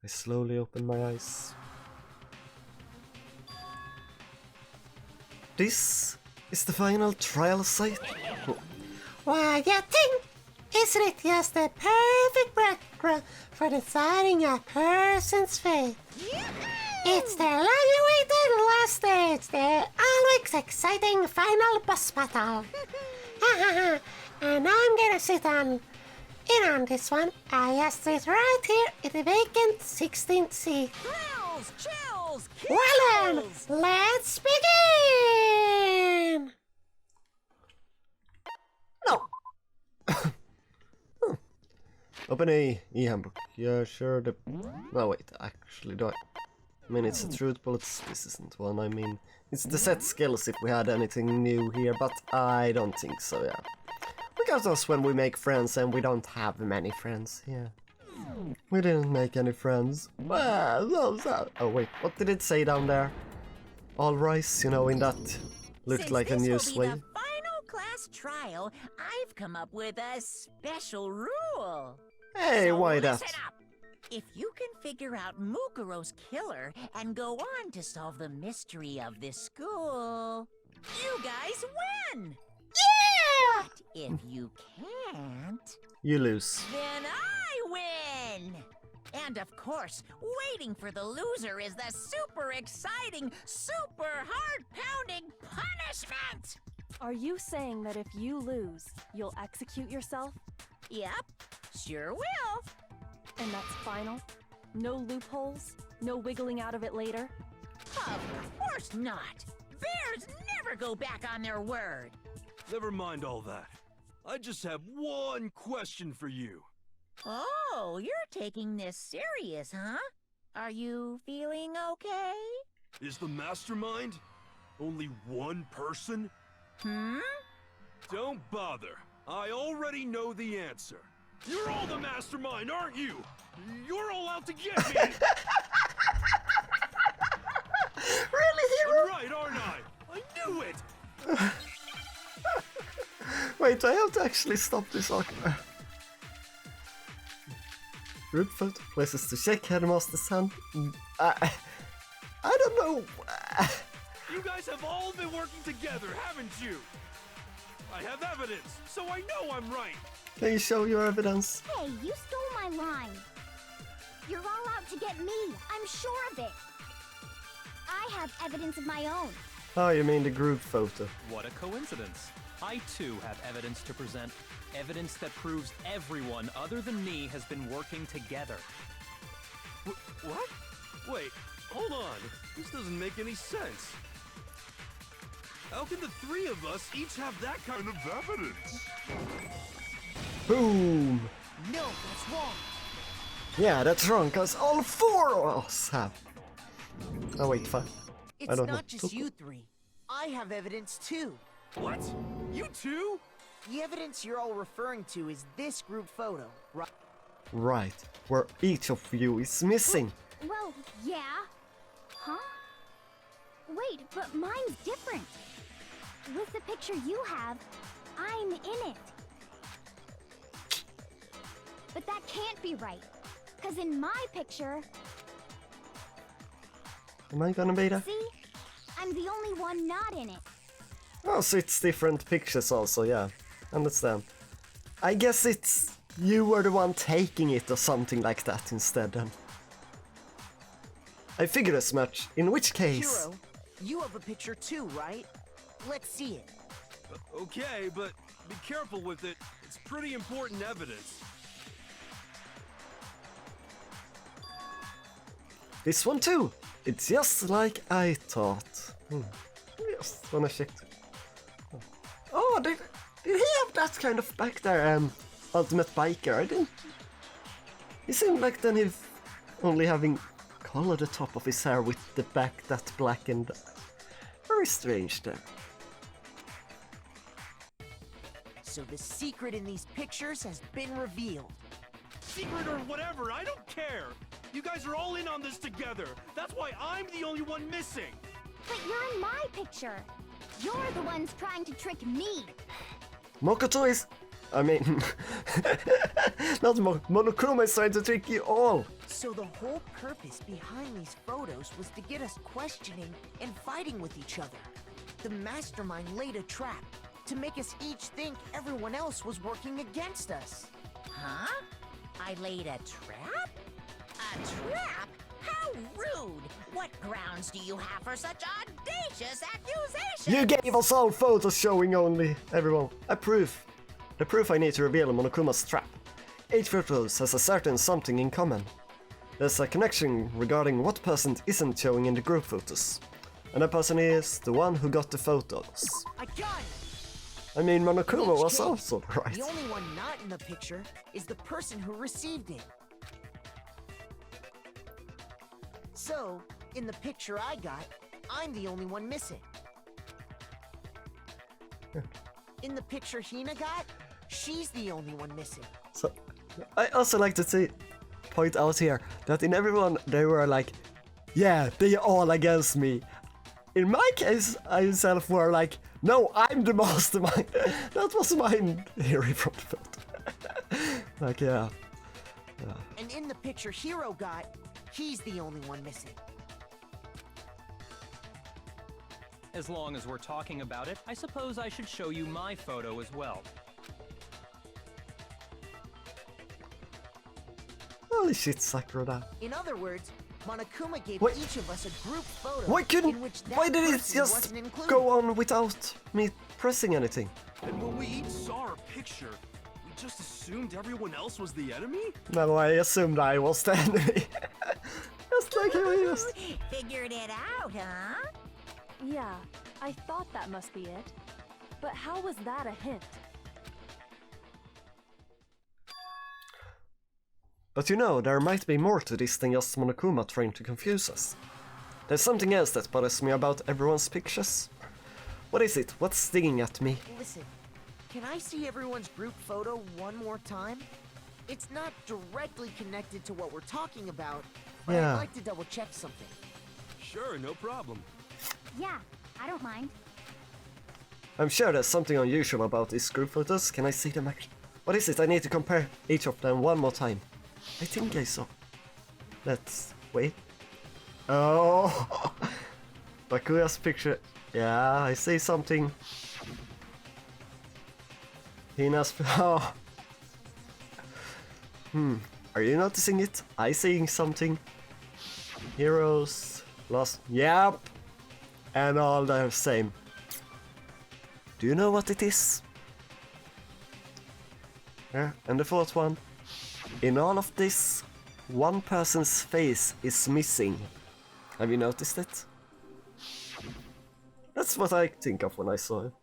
I slowly open my eyes. This is the final trial site. Why, you think? Isn't it just the perfect background for deciding a person's fate? It's the long-awaited last stage, the always exciting final boss battle. And I'm gonna sit in on this one. I just sit right here in the vacant 16th seat. Thrills, chills, kills. Well then, let's begin! No! Open a e-handbook. Yeah, sure. No, wait, actually, do I? I mean, it's a truth bullets. This isn't one. I mean, it's the set skills if we had anything new here, but I don't think so, yeah. We got us when we make friends, and we don't have many friends, yeah. We didn't make any friends. Well, oh, wait, what did it say down there? All rice, you know, in that looked Since like a this new will be slave. the final class trial, I've come up with a special rule. Hey, So why that? listen up. If you can figure out Mukuro's killer and go on to solve the mystery of this school, you guys win! Yeah! But if you can't, You lose. then I win! And of course, waiting for the loser is the super exciting, super heart-pounding punishment! Are you saying that if you lose, you'll execute yourself? Yep, sure will. And that's final? No loopholes? No wiggling out of it later? Of course not! Bears never go back on their word! Never mind all that. I just have one question for you. Oh, you're taking this serious, huh? Are you feeling okay? Is the mastermind only one person? Don't bother. I already know the answer. You're all the mastermind, aren't you? You're all out to get me! Really, hero? I'm right, aren't I? I knew it! Wait, I have to actually stop this argument. Group photo, places to check, Headmaster's hand. I don't know. You guys have all been working together, haven't you? I have evidence, so I know I'm right. Can you show your evidence? Hey, you stole my line. You're all out to get me. I'm sure of it. I have evidence of my own. Oh, you mean the group photo. What a coincidence. I too have evidence to present. Evidence that proves everyone other than me has been working together. What? Wait, hold on. This doesn't make any sense. How can the three of us each have that kind of evidence? Boom! No, that's wrong. Yeah, that's wrong, because all four of us have. Oh, wait, fine. It's don't not know. just you three. I have evidence too. What? You two? The evidence you're all referring to is this group photo, right? Right, where each of you is missing. Well, yeah. Huh? Wait, but mine's different. With the picture you have, I'm in it. But that can't be right. Because in my picture, Am I gonna be there? see? I'm the only one not in it. Oh, so it's different pictures also, yeah. Understand. I guess it's you were the one taking it or something like that instead then. I figured as much, in which case... Hiro, you have a picture too, right? Let's see it. Okay, but be careful with it. It's pretty important evidence. This one too! It's just like I thought. Just wanna check. Oh, did he have that kind of back there, ultimate biker? I didn't... He seemed like then he's only having color the top of his hair with the back that blackened. Very strange there. So the secret in these pictures has been revealed. Secret or whatever, I don't care. You guys are all in on this together. That's why I'm the only one missing. But you're in my picture. You're the ones trying to trick me. Mokoto is... I mean... not Monochrome is trying to trick you all. So the whole purpose behind these photos was to get us questioning and fighting with each other. The mastermind laid a trap to make us each think everyone else was working against us. Huh? I laid a trap? A trap? How rude! What grounds do you have for such audacious accusations? You gave us all photos showing only everyone. The proof I need to reveal Monokuma's trap. Each photo has a certain something in common. There's a connection regarding what person isn't showing in the group photos. And that person is the one who got the photos. I got it! I mean, Monokuma Each was case, also right. The only one not in the picture is the person who received it. So, in the picture I got, I'm the only one missing. In the picture Hina got, she's the only one missing. So, I also like to point out here that in everyone they were like, yeah, they all against me. In my case, I myself were like, no, I'm the mastermind. That was my theory from the photo. Like, yeah. And in the picture Hiro got, he's the only one missing. As long as we're talking about it, I suppose I should show you my photo as well. Holy shit, Sakura. In other words, Monokuma gave Wait. each of us a group photo Why in which that why did it person just wasn't included. go on without me pressing anything? And when we each saw our picture, we just assumed everyone else was the enemy? No, I assumed I was the enemy. Just like how he was. Figured it out, huh? Yeah, I thought that must be it. But how was that a hint? But you know, there might be more to this than just Monokuma trying to confuse us. There's something else that bothers me about everyone's pictures. What is it? What's stinging at me? Listen, can I see everyone's group photo one more time? It's not directly connected to what we're talking about, but Yeah. I'd like to double check something. Sure, no problem. Yeah, I don't mind. I'm sure there's something unusual about these group photos. Can I see them actually? What is it? I need to compare each of them one more time. I think I saw. Let's wait. Oh, Bakuya's picture. Yeah, I see something. Hina's. Oh. Are you noticing it? I seeing something. Heroes lost. Yep. And all the same. Do you know what it is? Yeah, and the fourth one. In all of this, one person's face is missing. Have you noticed it? That's what I think of when I saw it.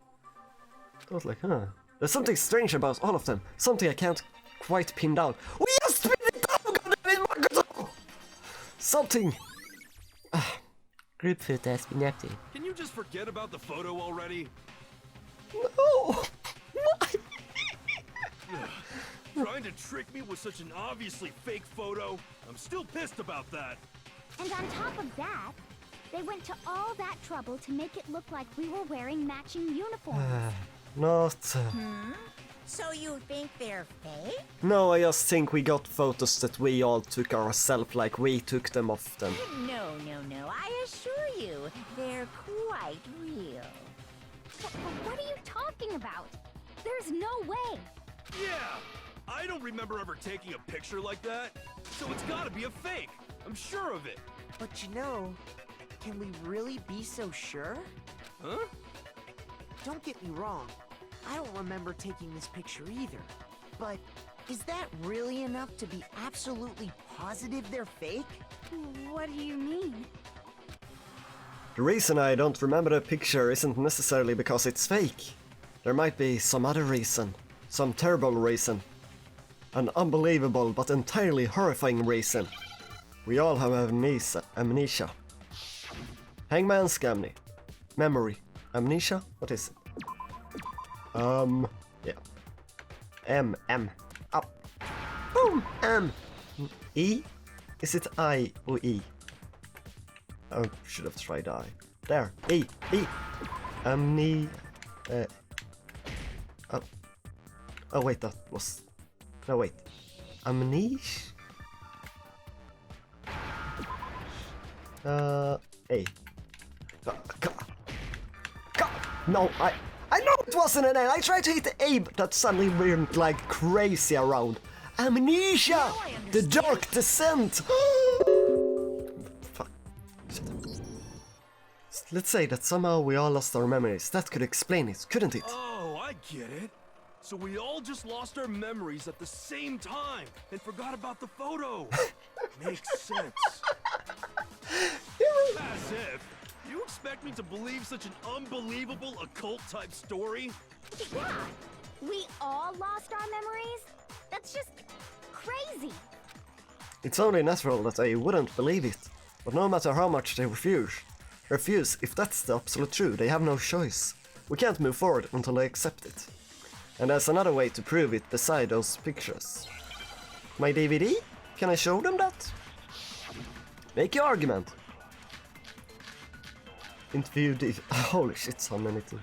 I was like, huh. There's something strange about all of them. Something I can't quite pin down. We just pinned it down! Goddamn Makoto! Something. Group photo has been empty. Can you just forget about the photo already? No! Why? Trying to trick me with such an obviously fake photo? I'm still pissed about that. And on top of that, they went to all that trouble to make it look like we were wearing matching uniforms. Not. So you think they're fake? No, I just think we got photos that we all took ourselves, like we took them of them. No. I assure you, they're quite real. But what are you talking about? There's no way. Yeah! I don't remember ever taking a picture like that, so it's gotta be a fake. I'm sure of it. But you know, can we really be so sure? Huh? Don't get me wrong, I don't remember taking this picture either. But is that really enough to be absolutely positive they're fake? What do you mean? The reason I don't remember the picture isn't necessarily because it's fake. There might be some other reason. Some terrible reason. An unbelievable but entirely horrifying reason. We all have amnesia. Hangman's memory. Amnesia? What is it? Yeah. M. Up. Boom! M. E? Is it I or E? I should have tried I. There. E. Oh wait, that was... No wait. Amnesia? A. No, I know it wasn't an A. I tried to hit the A, but that suddenly went like crazy around. Amnesia! The Dark Descent! Fuck. Shut up. Let's say that somehow we all lost our memories. That could explain it, couldn't it? Oh, I get it. So we all just lost our memories at the same time and forgot about the photo. Makes sense. As if. You expect me to believe such an unbelievable occult-type story? Yeah, we all lost our memories? That's just crazy. It's only natural that they wouldn't believe it. But no matter how much they refuse, if that's the absolute truth, they have no choice. We can't move forward until they accept it. And there's another way to prove it beside those pictures. My DVD? Can I show them that? Make your argument. Interview DVD. Holy shit, so many things.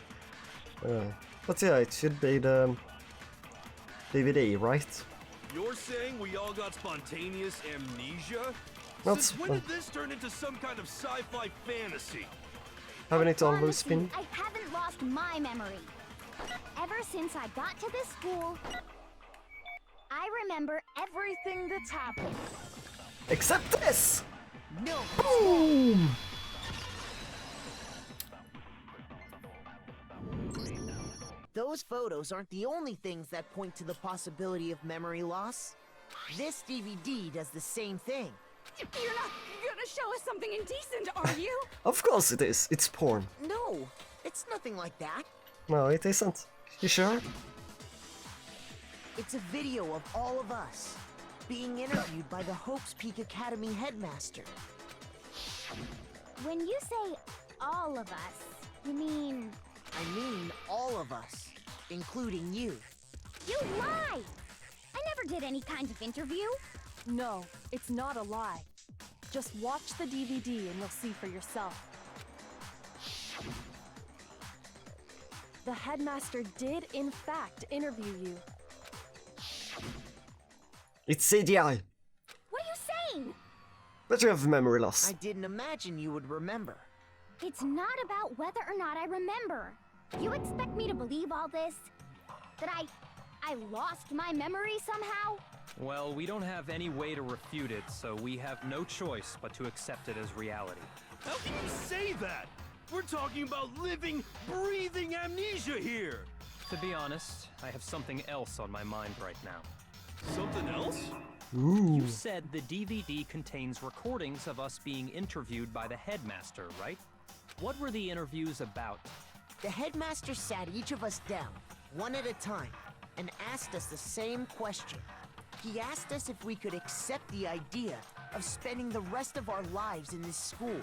But yeah, it should be the DVD, right? You're saying we all got spontaneous amnesia? Not Since when did this turn into some kind of sci-fi fantasy? Haven't it always Honestly, been? I haven't lost my memory. Ever since I got to this school, I remember everything that's happened. Except this! No. Boom! Those photos aren't the only things that point to the possibility of memory loss. This DVD does the same thing. You're not gonna show us something indecent, are you? Of course it is. It's porn. No, it's nothing like that. No, it isn't. You sure? It's a video of all of us being interviewed by the Hope's Peak Academy headmaster. When you say all of us, you mean I mean all of us, including you. you lie? I never did any kind of interview. No, it's not a lie. Just watch the DVD and you'll see for yourself. The headmaster did, in fact, interview you. It's CGI. What are you saying? But you have memory loss. I didn't imagine you would remember. It's not about whether or not I remember. You expect me to believe all this? That I lost my memory somehow? Well, we don't have any way to refute it, so we have no choice but to accept it as reality. How can you say that? We're talking about living, breathing amnesia here. To be honest, I have something else on my mind right now. Something else? Ooh. You said the DVD contains recordings of us being interviewed by the headmaster, right? What were the interviews about? The headmaster sat each of us down, one at a time, and asked us the same question. He asked us if we could accept the idea of spending the rest of our lives in this school.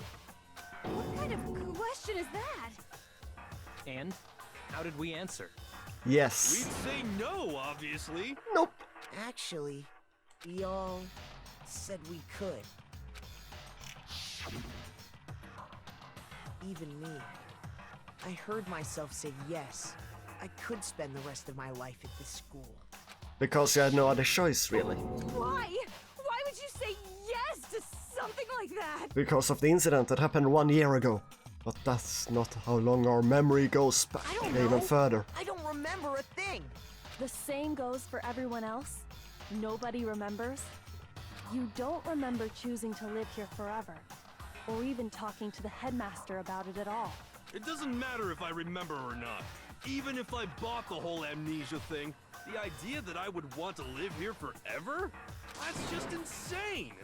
What kind of question is that? And how did we answer? Yes. We'd say no, obviously. Nope. Actually, we all said we could. Even me. I heard myself say yes. I could spend the rest of my life at this school. Because you had no other choice, really. Why? Why would you say yes to something like that? Because of the incident that happened 1 year ago. But that's not how long our memory goes back I don't even know. further. I don't remember a thing. The same goes for everyone else. Nobody remembers. You don't remember choosing to live here forever, or even talking to the headmaster about it at all. It doesn't matter if I remember or not. Even if I bought the whole amnesia thing, the idea that I would want to live here forever? That's just insane!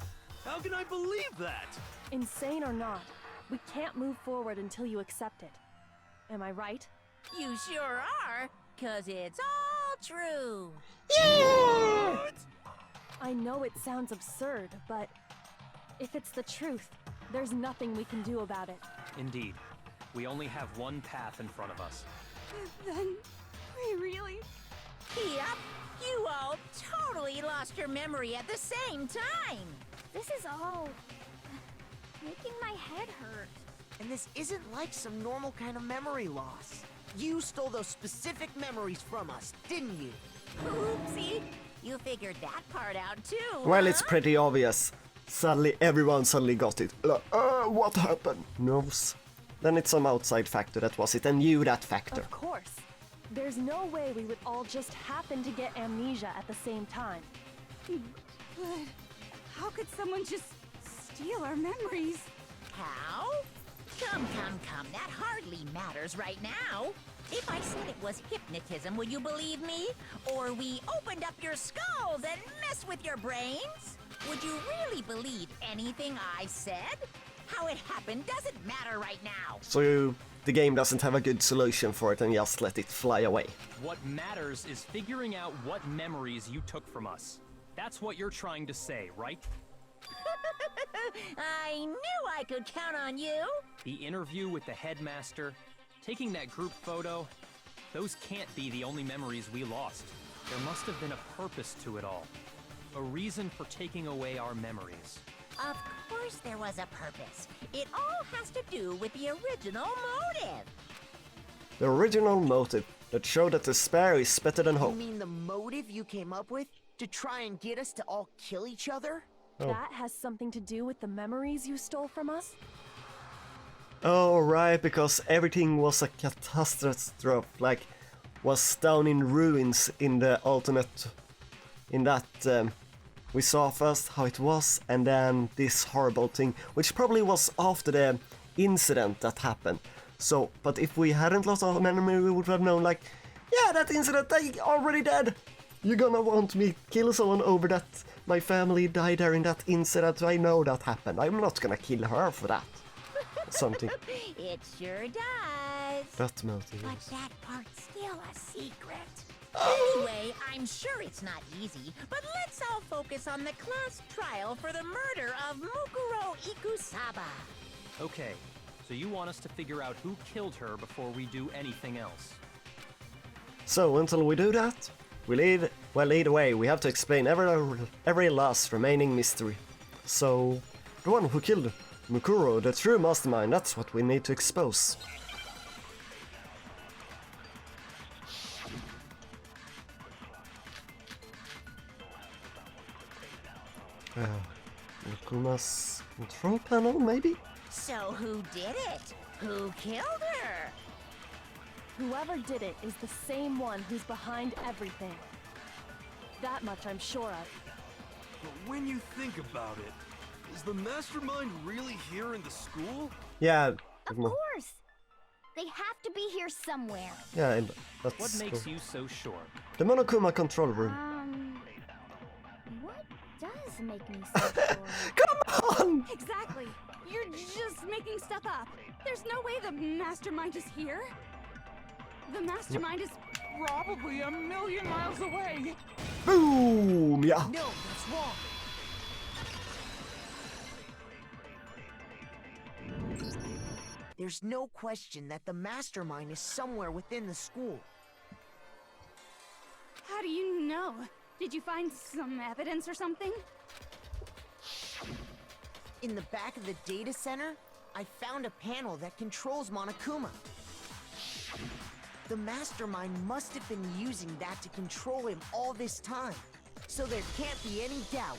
How can I believe that? Insane or not, we can't move forward until you accept it. Am I right? You sure are, 'cause it's all true. What? I know it sounds absurd, but if it's the truth, there's nothing we can do about it. Indeed. We only have one path in front of us. Then, we really... Yep, you all totally lost your memory at the same time. This is all making my head hurt. And this isn't like some normal kind of memory loss. You stole those specific memories from us, didn't you? Oopsie, you figured that part out too. Well, it's huh? pretty obvious. Suddenly, everyone got it. what happened? Knows. Then it's some outside factor that was it, and you that factor. Of course. There's no way we would all just happen to get amnesia at the same time. But how could someone just steal our memories? How? Come, that hardly matters right now. If I said it was hypnotism, will you believe me? Or we opened up your skulls and messed with your brains? Would you really believe anything I said? How it happened doesn't matter right now. So the game doesn't have a good solution for it and just let it fly away. What matters is figuring out what memories you took from us. That's what you're trying to say, right? I knew I could count on you. The interview with the headmaster, taking that group photo, those can't be the only memories we lost. There must have been a purpose to it all. A reason for taking away our memories. Of course there was a purpose. It all has to do with the original motive. The original motive that showed that despair is better than You hope. mean the motive you came up with to try and get us to all kill each other? Oh. That has something to do with the memories you stole from us? Oh, right, because everything was a catastrophe, like, was down in ruins in the alternate. In that, we saw first how it was, and then this horrible thing, which probably was after the incident that happened. So, but if we hadn't lost our memory, we would have known, like, yeah, that incident, they already dead. You're gonna want me kill someone over that my family died there in that incident. I know that happened. I'm not gonna kill her for that. Something. It sure does. That motive. But that part's still a secret. Anyway, I'm sure it's not easy, but let's all focus on the class trial for the murder of Mukuro Ikusaba. Okay, so you want us to figure out who killed her before we do anything else. So until we do that, either way, we have to explain every last remaining mystery. So, the one who killed Mukuro, the true mastermind, that's what we need to expose. Mukuma's control panel, maybe? So who did it? Who killed her? Whoever did it is the same one who's behind everything. That much I'm sure of. But when you think about it, is the mastermind really here in the school? Yeah. Of course! They have to be here somewhere. Yeah, and that's What makes cool. you so sure? The Monokuma control room. What does make me so sure? Come on! Exactly! You're just making stuff up. There's no way the mastermind is here. The mastermind is probably a million miles away. Boom! Yeah. No, that's wrong. There's no question that the mastermind is somewhere within the school. How do you know? Did you find some evidence or something? In the back of the data center, I found a panel that controls Monokuma. The mastermind must have been using that to control him all this time. So there can't be any doubt.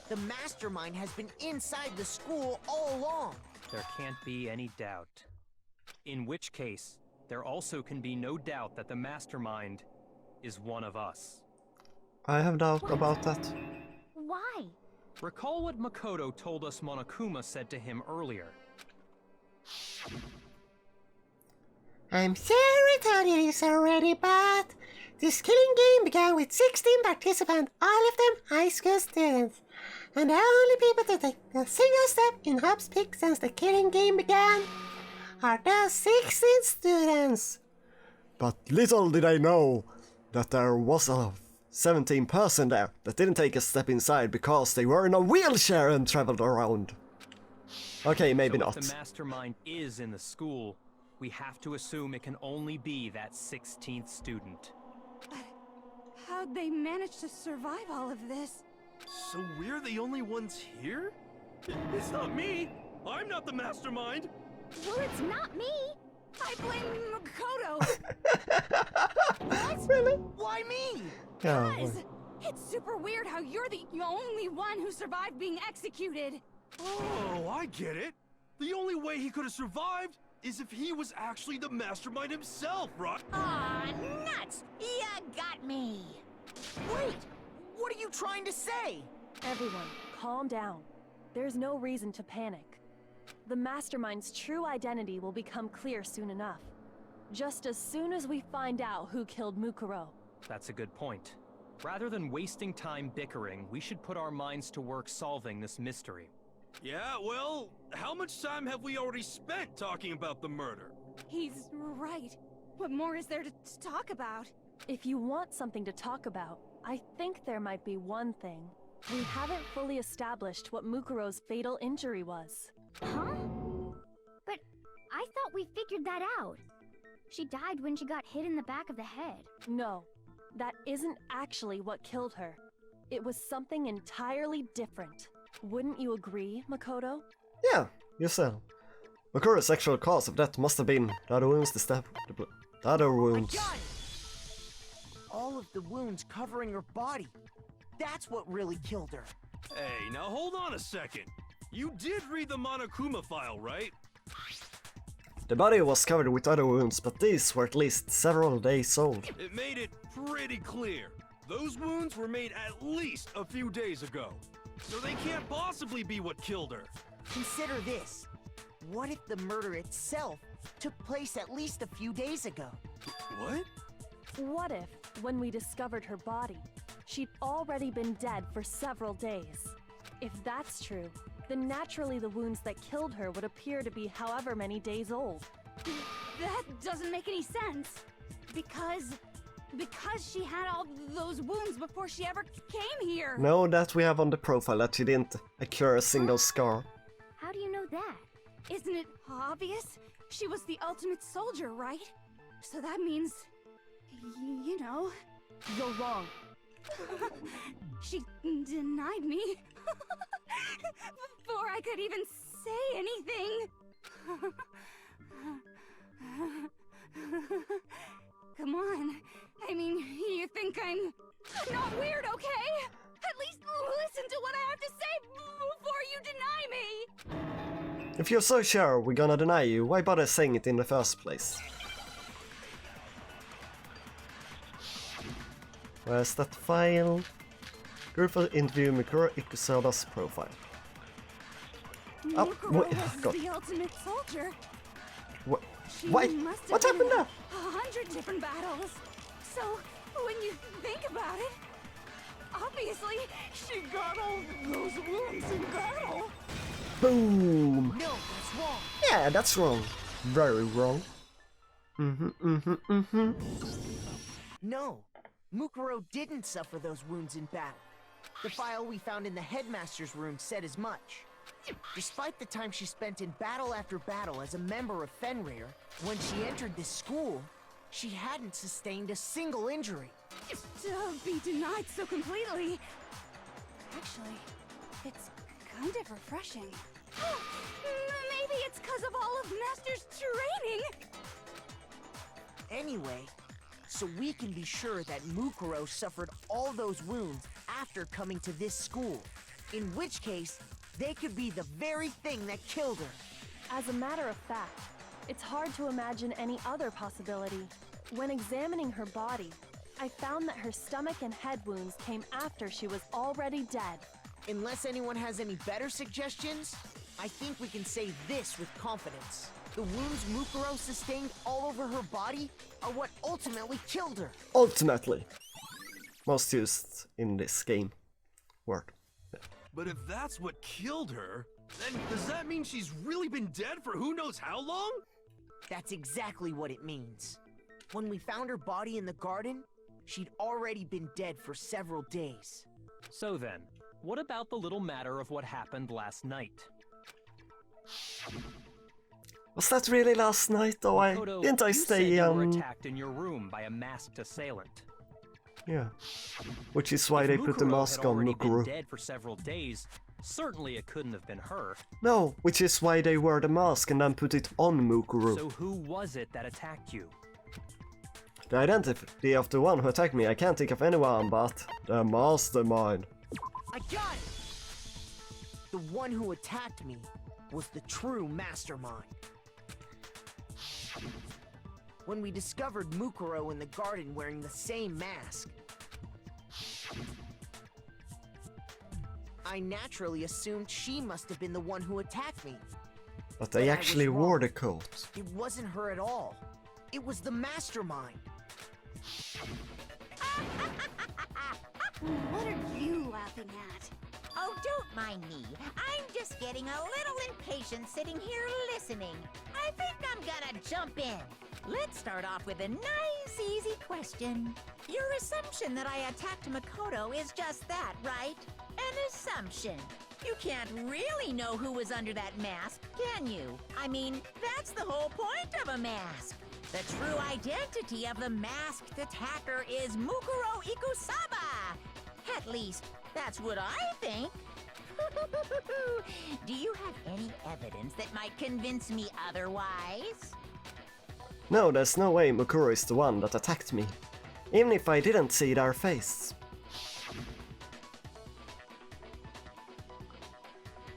The mastermind has been inside the school all along. There can't be any doubt. In which case, there also can be no doubt that the mastermind is one of us. I have doubt about that. Why? Recall what Makoto told us Monokuma said to him earlier. I'm sorry I told you this already, but this killing game began with 16 participants, all of them high school students. And the only people to take a single step in Hop's pick since the killing game began are those 16 students. But little did I know that there was a 17 person there that didn't take a step inside because they were in a wheelchair and traveled around. Okay, maybe So not. if the mastermind is in the school, we have to assume it can only be that 16th student. How'd they manage to survive all of this? So we're the only ones here? It's not me! I'm not the mastermind! Well, it's not me. I blame Makoto. Really? Why me? Yeah, Guys, it's super weird how you're the only one who survived being executed. Oh, I get it! The only way he could have survived is if he was actually the mastermind himself, right? Aw, nuts! You got me! Wait! What are you trying to say? Everyone, calm down. There's no reason to panic. The Mastermind's true identity will become clear soon enough. Just as soon as we find out who killed Mukuro. That's a good point. Rather than wasting time bickering, we should put our minds to work solving this mystery. Yeah, well, how much time have we already spent talking about the murder? He's right. What more is there to talk about? If you want something to talk about, I think there might be one thing. We haven't fully established what Mukuro's fatal injury was. Huh? But I thought we figured that out. She died when she got hit in the back of the head. No, that isn't actually what killed her. It was something entirely different. Wouldn't you agree, Makoto? Yeah, you said. Makuro's actual cause of death must have been the other wounds, the other wounds. I got it! All of the wounds covering her body. That's what really killed her. Hey, now hold on a second. You did read the Monokuma file, right? The body was covered with other wounds, but these were at least several days old. It made it pretty clear. Those wounds were made at least a few days ago. So they can't possibly be what killed her. Consider this. What if the murder itself took place at least a few days ago? What? What if, when we discovered her body, she'd already been dead for several days? If that's true, then naturally the wounds that killed her would appear to be however many days old. That doesn't make any sense. Because she had all those wounds before she ever came here. No, that we have on the profile that she didn't occur a single scar. How do you know that? Isn't it obvious? She was the ultimate soldier, right? So that means, you know... You're wrong. She denied me. Before I could even say anything. Come on. I mean, you think I'm not weird, okay? At least listen to what I have to say before you deny me! If you're so sure we're gonna deny you, why bother saying it in the first place? Where's that file? Group of interview Mikuro Ikusoda's profile. Oh, Mukuro wait, was God. the ultimate soldier. What? She What? must have What been happened in there? 100 different battles. So, when you think about it, obviously, she got all those wounds in battle. Boom! No, that's wrong. Yeah, that's wrong. Very wrong. No, Mukuro didn't suffer those wounds in battle. The file we found in the headmaster's room said as much. Despite the time she spent in battle after battle as a member of Fenrir, when she entered this school, she hadn't sustained a single injury. To be denied so completely. Actually, it's kind of refreshing. Maybe it's because of all of Master's training. Anyway, so we can be sure that Mukuro suffered all those wounds after coming to this school. In which case, they could be the very thing that killed her. As a matter of fact, it's hard to imagine any other possibility. When examining her body, I found that her stomach and head wounds came after she was already dead. Unless anyone has any better suggestions, I think we can say this with confidence. The wounds Mukuro sustained all over her body are what ultimately killed her. Ultimately. Most used in this game. Word. But if that's what killed her, then does that mean she's really been dead for who knows how long? That's exactly what it means. When we found her body in the garden, she'd already been dead for several days. So then, what about the little matter of what happened last night? Was that really last night, though? Makoto, Didn't I you said stay, you were attacked in your room by a masked assailant. Yeah. Which is why If they put the Mukuro mask had on already been Mukuro. dead for several days, certainly it couldn't have been her. No, which is why they wear the mask and then put it on Mukuro. So who was it that attacked you? The identity of the one who attacked me, I can't think of anyone but the mastermind. I got it! The one who attacked me was the true mastermind. When we discovered Mukuro in the garden wearing the same mask, I naturally assumed she must have been the one who attacked me. But they I actually was wore wrong. the coat. It wasn't her at all. It was the mastermind. What are you laughing at? Oh, don't mind me. I'm just getting a little impatient sitting here listening. I think I'm gonna jump in. Let's start off with a nice, easy question. Your assumption that I attacked Makoto is just that, right? An assumption. You can't really know who was under that mask, can you? I mean, that's the whole point of a mask. The true identity of the masked attacker is Mukuro Ikusaba. At least, that's what I think. Do you have any evidence that might convince me otherwise? No, there's no way Mukuro is the one that attacked me. Even if I didn't see their face.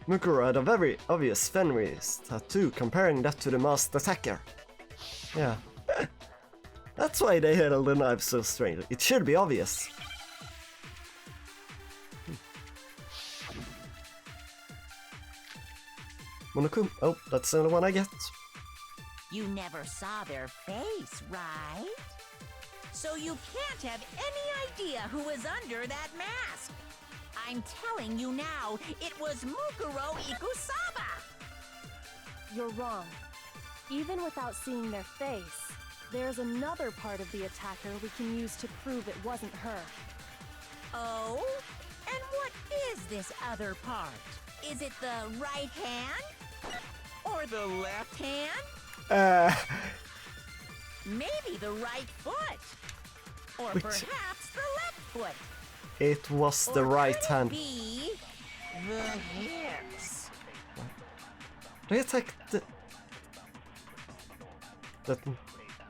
Mukuro had a very obvious Fenris tattoo, comparing that to the masked attacker. Yeah. That's why they handled the knife so strange. It should be obvious. Monokuma. Oh, that's the only one I get. You never saw their face, right? So you can't have any idea who was under that mask. I'm telling you now, it was Mukuro Ikusaba! You're wrong. Even without seeing their face, there's another part of the attacker we can use to prove it wasn't her. Oh? And what is this other part? Is it the right hand? Or the left hand? Maybe the right foot? Or Which- perhaps the left foot? It was the Or right could it hand. be the hips? They attacked the...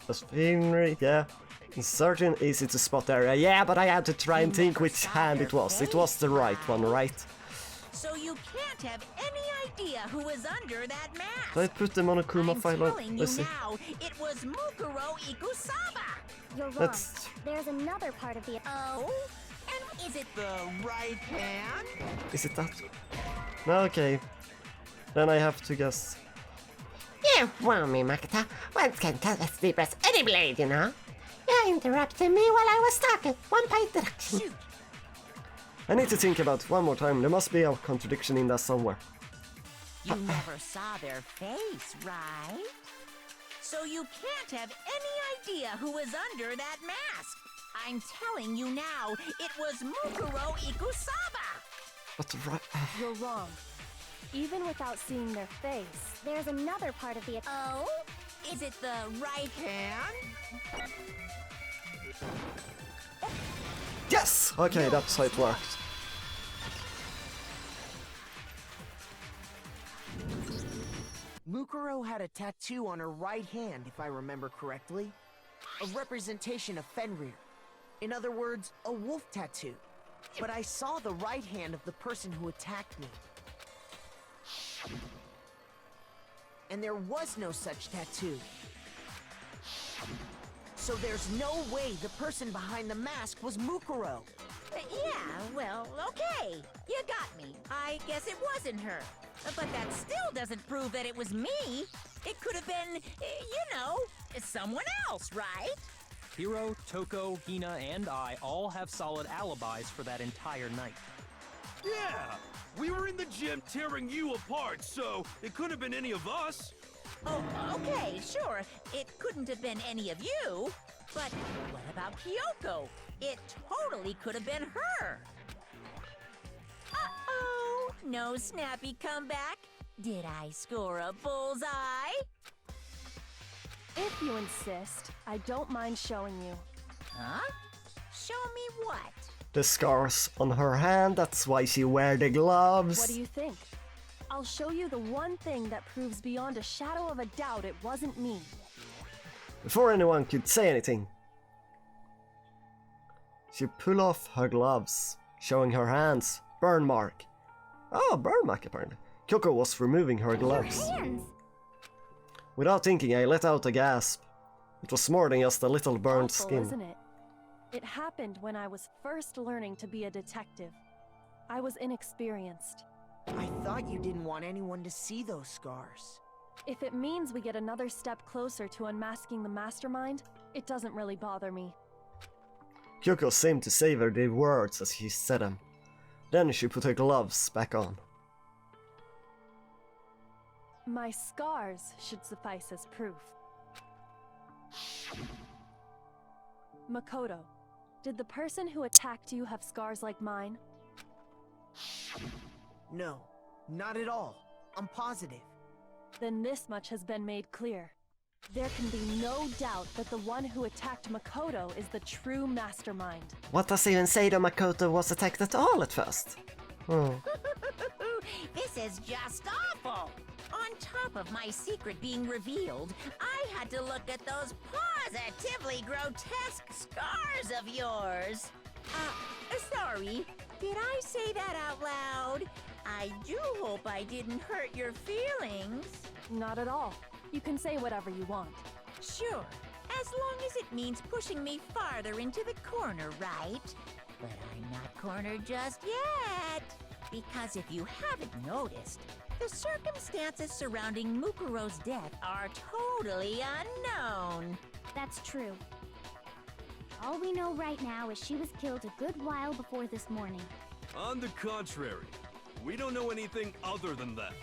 That's Fenris, yeah. It's certain easy to spot area. Yeah, but I had to try and You think never which saw hand their it was. It face, was the right one, right? So you can't have any idea who was under that mask. Did I put the Monokuma I'm file on? telling you Let's see. now, it was Mukuro Ikusaba. You're wrong. That's... There's another part of the... Oh? And is it the right hand? Is it that? No, okay. Then I have to guess. You fool me, Makoto. One can cut as deep as any blade, you know? You interrupted me while I was talking. One by direction. Shoot. I need to think about it one more time. There must be a contradiction in that somewhere. You never saw their face, right? So you can't have any idea who was under that mask. I'm telling you now, it was Mukuro Ikusaba. But the right... You're wrong. Even without seeing their face, There's another part of the... Oh? Is it the right hand? Yes! Okay, that's how it worked. Mukuro had a tattoo on her right hand, if I remember correctly. A representation of Fenrir. In other words, a wolf tattoo. But I saw the right hand of the person who attacked me. And there was no such tattoo. So there's no way the person behind the mask was Mukuro. Yeah, well, okay. You got me. I guess it wasn't her. But that still doesn't prove that it was me. It could have been, you know, someone else, right? Hiro, Toko, Hina, and I all have solid alibis for that entire night. Yeah! We were in the gym tearing you apart, so it couldn't have been any of us. Oh, okay, sure. It couldn't have been any of you. But what about Kyoko? It totally could have been her. Uh-oh! No snappy comeback? Did I score a bullseye? if you insist, I don't mind showing you. Huh? Show me what? The scars on her hand, that's why she wear the gloves. What do you think? I'll show you the one thing that proves beyond a shadow of a doubt it wasn't me. Before anyone could say anything, she pulled off her gloves, showing her hands. Burn mark. Oh, burn mark apparently. Kyoko was removing her gloves. Your hands! Without thinking, I let out a gasp. It was more than just a little burned Awful, skin. isn't it? It happened when I was first learning to be a detective. I was inexperienced. I thought you didn't want anyone to see those scars. If it means we get another step closer to unmasking the mastermind, it doesn't really bother me. Kyoko seemed to savor the words as she said them. Then she put her gloves back on. My scars should suffice as proof. Makoto, did the person who attacked you have scars like mine? No, not at all. I'm positive. Then this much has been made clear. There can be no doubt that the one who attacked Makoto is the true mastermind. What does even say that Makoto was attacked at all at first? This is just awful! On top of my secret being revealed, I had to look at those positively grotesque scars of yours. Sorry, did I say that out loud? I do hope I didn't hurt your feelings. Not at all. You can say whatever you want. Sure, as long as it means pushing me farther into the corner, right? But I'm not cornered just yet. Because if you haven't noticed, the circumstances surrounding Mukuro's death are totally unknown. That's true. All we know right now is she was killed a good while before this morning. On the contrary, we don't know anything other than that.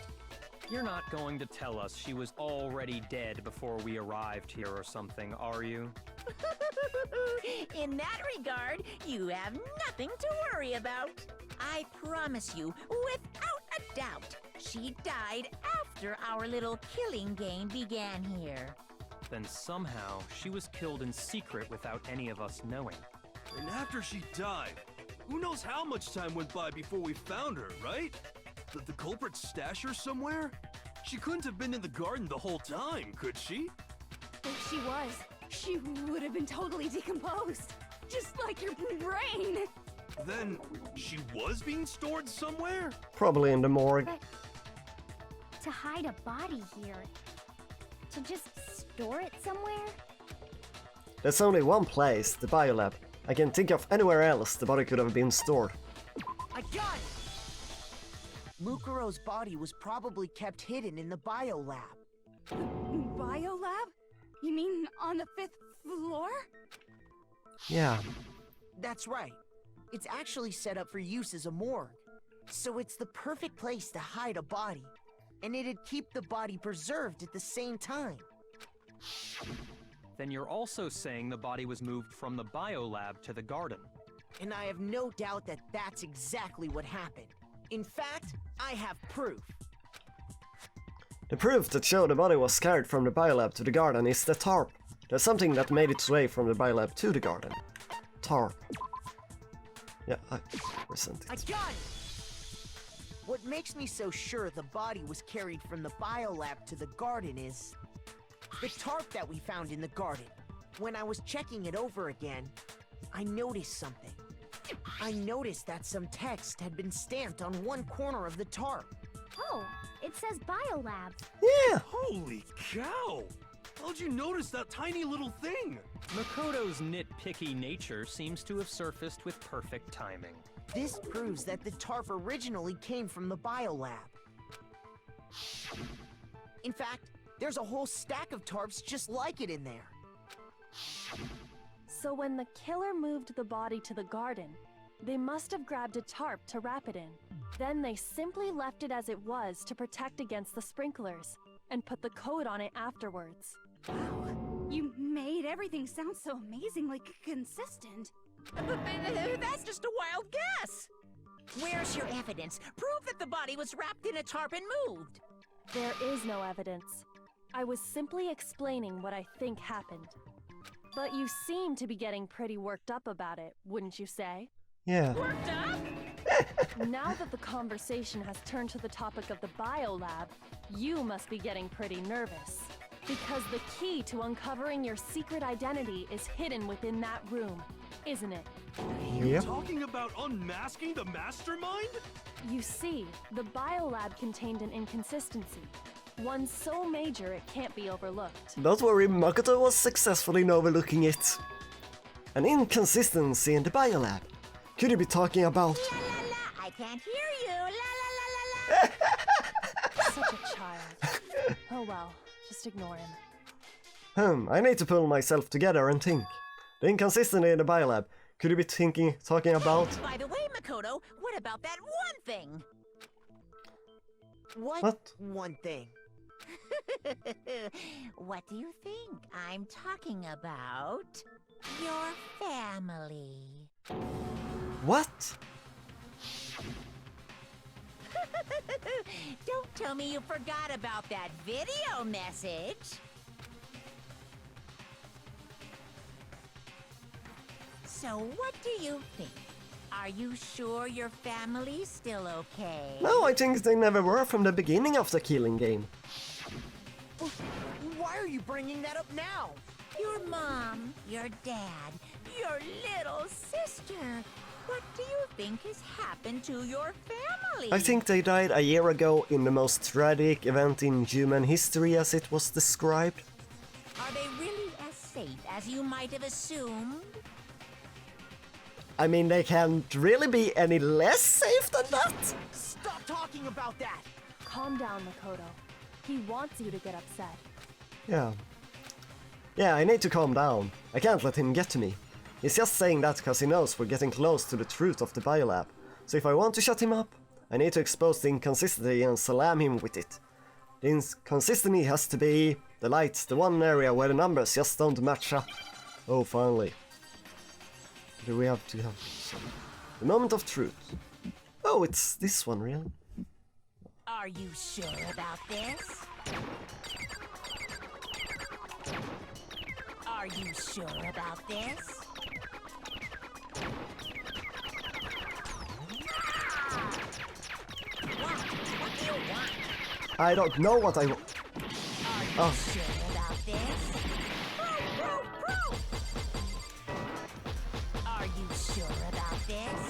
You're not going to tell us she was already dead before we arrived here or something, are you? In that regard, you have nothing to worry about. I promise you, without a doubt, she died after our little killing game began here. Then somehow she was killed in secret without any of us knowing. And after she died, who knows how much time went by before we found her, right? Did the culprit stash her somewhere? She couldn't have been in the garden the whole time, could she? If she was, she would have been totally decomposed. Just like your brain. Then, she was being stored somewhere? Probably in the morgue. But to hide a body here, to just store it somewhere? There's only one place, the biolab. I can think of anywhere else the body could have been stored. I got it! Mukuro's body was probably kept hidden in the biolab. Biolab? You mean on the 5th floor? Yeah. That's right. It's actually set up for use as a morgue. So it's the perfect place to hide a body. And it'd keep the body preserved at the same time. Then you're also saying the body was moved from the biolab to the garden. And I have no doubt that that's exactly what happened. In fact, I have proof. The proof that showed the body was carried from the biolab to the garden is the tarp. There's something that made its way from the biolab to the garden. Tarp. Yeah, I resent I it. got it! What makes me so sure the body was carried from the biolab to the garden is the tarp that we found in the garden. When I was checking it over again, I noticed something. I noticed that some text had been stamped on one corner of the tarp. Oh, it says biolab. Yeah! Holy cow! How'd you notice that tiny little thing? Makoto's nitpicky nature seems to have surfaced with perfect timing. This proves that the tarp originally came from the biolab. In fact, there's a whole stack of tarps just like it in there. So when the killer moved the body to the garden, they must have grabbed a tarp to wrap it in. Then they simply left it as it was to protect against the sprinklers, and put the coat on it afterwards. Wow, you made everything sound so amazingly consistent. That's just a wild guess. Where's your evidence? Prove that the body was wrapped in a tarp and moved. There is no evidence. I was simply explaining what I think happened. But you seem to be getting pretty worked up about it, wouldn't you say? Yeah. Worked up? Now that the conversation has turned to the topic of the biolab, you must be getting pretty nervous. Because the key to uncovering your secret identity is hidden within that room. isn't it? Yep. Talking about unmasking the mastermind? You see, the biolab contained an inconsistency. One so major it can't be overlooked. Don't worry, Makoto was successful in overlooking it. An inconsistency in the biolab. Could you be talking about... La la la, I can't hear you. La la la la la. Such a child. Oh well, just ignore him. I need to pull myself together and think. The inconsistency in the biolab. Could you be talking about... By the way, Makoto, what about that one thing? What? One thing? What do you think I'm talking about? Your family. What? Don't tell me you forgot about that video message. So what do you think? Are you sure your family's still okay? No, I think they never were from the beginning of the killing game. Why are you bringing that up now? Your mom, your dad, your little sister. What do you think has happened to your family? I think they died a year ago in the most tragic event in human history as it was described. Are they really as safe as you might have assumed? I mean, they can't really be any less safe than that. Stop talking about that! Calm down, Makoto. He wants you to get upset. Yeah. Yeah, I need to calm down. I can't let him get to me. He's just saying that because he knows we're getting close to the truth of the biolab. So if I want to shut him up, I need to expose the inconsistency and slam him with it. The inconsistency has to be the light, the one area where the numbers just don't match up. Oh, finally. Do we have to have the moment of truth? Oh, it's this one, really? Are you sure about this? Are you sure about this? What do you want? I don't know what I want. Are you sure about this? Are you sure about this?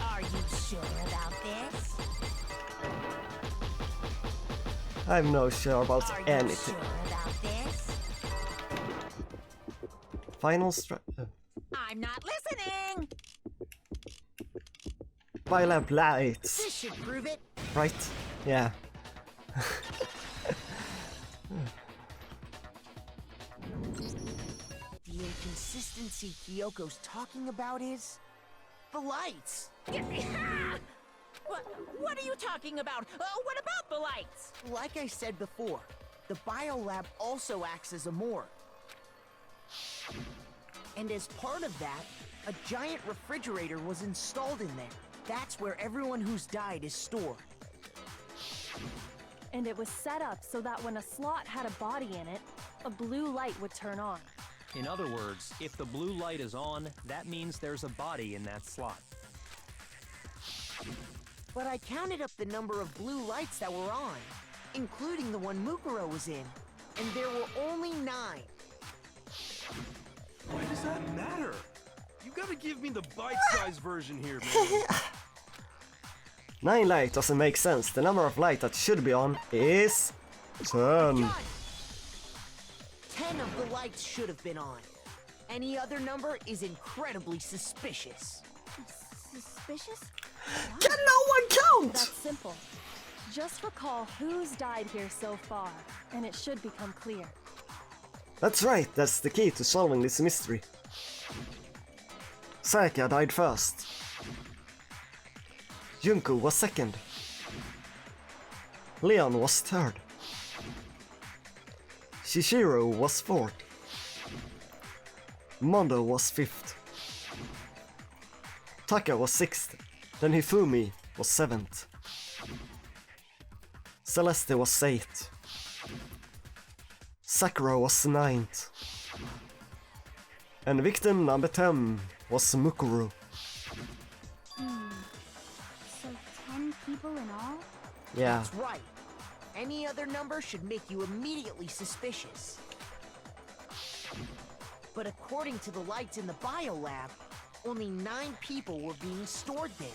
Are you sure about this? I'm not sure about Are you anything. sure about this? Final strike. I'm not listening! Biolab lights. This should prove it. Right? Yeah. The inconsistency Kyoko's talking about is... the lights! What are you talking about? What about the lights? Like I said before, the biolab also acts as a morgue. And as part of that, a giant refrigerator was installed in there. That's where everyone who's died is stored. And it was set up so that when a slot had a body in it, a blue light would turn on. In other words, if the blue light is on, that means there's a body in that slot. But I counted up the number of blue lights that were on, including the one Mukuro was in, and there were only 9. Why does that matter? You gotta give me the bite-sized version here, man. 9 light doesn't make sense. The number of light that should be on is 10. 10 of the lights should have been on. Any other number is incredibly suspicious. Suspicious? Can no one count? That's simple. Just recall who's died here so far, and it should become clear. That's right, that's the key to solving this mystery. Saika died first. Junko was second. Leon was third. Shishiro was fourth. Mondo was fifth. Taka was sixth. Then Hifumi was seventh. Celeste was eighth. Sakura was ninth. And victim number 10 was Mukuru. So 10 people in all? Yeah. That's right. Any other number should make you immediately suspicious. But according to the lights in the biolab, only 9 people were being stored there.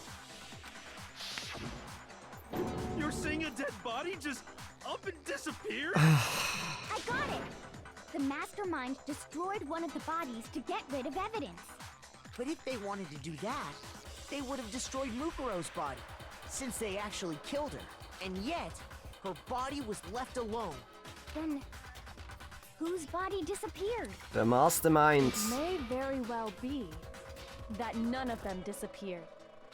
You're saying a dead body just up and disappeared? I got it! The mastermind destroyed one of the bodies to get rid of evidence. But if they wanted to do that, they would have destroyed Mukuro's body, since they actually killed her. And yet, her body was left alone. Then, whose body disappeared? The mastermind. May very well be that none of them disappeared.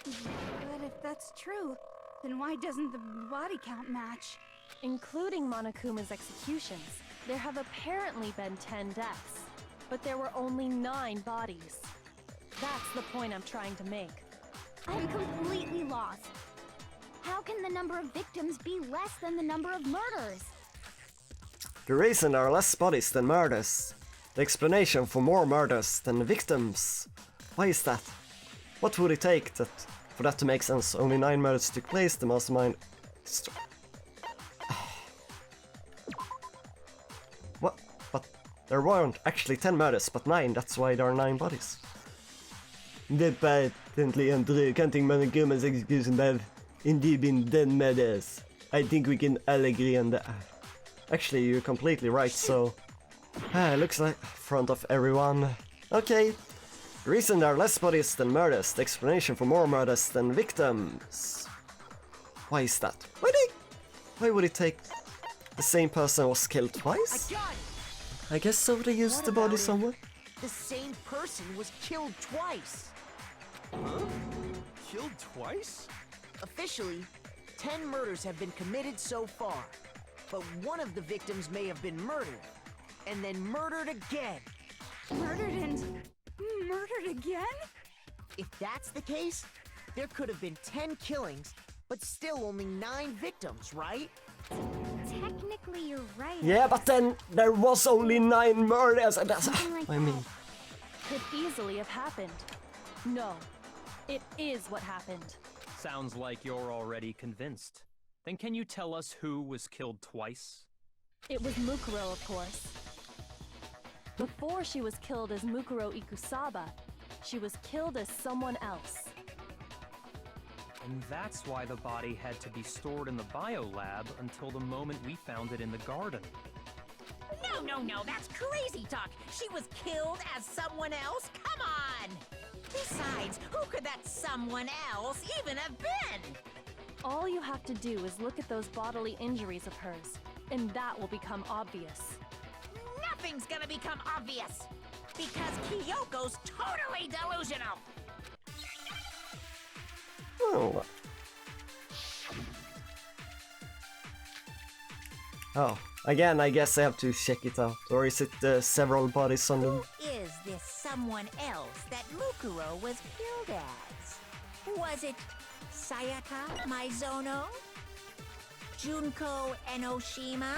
But if that's true, then why doesn't the body count match? Including Monokuma's executions, there have apparently been 10 deaths, but there were only 9 bodies. That's the point I'm trying to make. I'm completely lost. How can the number of victims be less than the number of murders? The reason there are less bodies than murders. The explanation for more murders than victims. Why is that? What would it take for that to make sense? Only 9 murders took place, the mastermind... What? But there weren't actually 10 murders, but 9, that's why there are 9 bodies. The patently untrue counting Monokuma's execution have indeed been 10 murders. I think we can all agree on that. Actually, you're completely right, so... looks like front of everyone. Okay. The reason there are less bodies than murders, the explanation for more murders than victims. Why is that? Why would it take the same person was killed twice? I guess so, they used the body somewhere. The same person was killed twice. Huh? Killed twice? Officially, 10 murders have been committed so far. But one of the victims may have been murdered, and then murdered again. Murdered and murdered again? If that's the case, there could have been 10 killings, but still only 9 victims, right? Technically, you're right. Yeah, but then there was only 9 murders, and that's... Something like I mean... that. Could easily have happened. No, it is what happened. Sounds like you're already convinced. Then can you tell us who was killed twice? It was Mukuro, of course. Before she was killed as Mukuro Ikusaba, she was killed as someone else. And that's why the body had to be stored in the biolab until the moment we found it in the garden. No, that's crazy talk. She was killed as someone else? Come on! Besides, who could that someone else even have been? All you have to do is look at those bodily injuries of hers, and that will become obvious. Nothing's gonna become obvious! Because Kyoko's totally delusional! Oh. Oh, again, I guess I have to check it out. Or is it several bodies on them? Who is this someone else that Mukuro was killed as? Was it Sayaka Maizono? Junko Enoshima?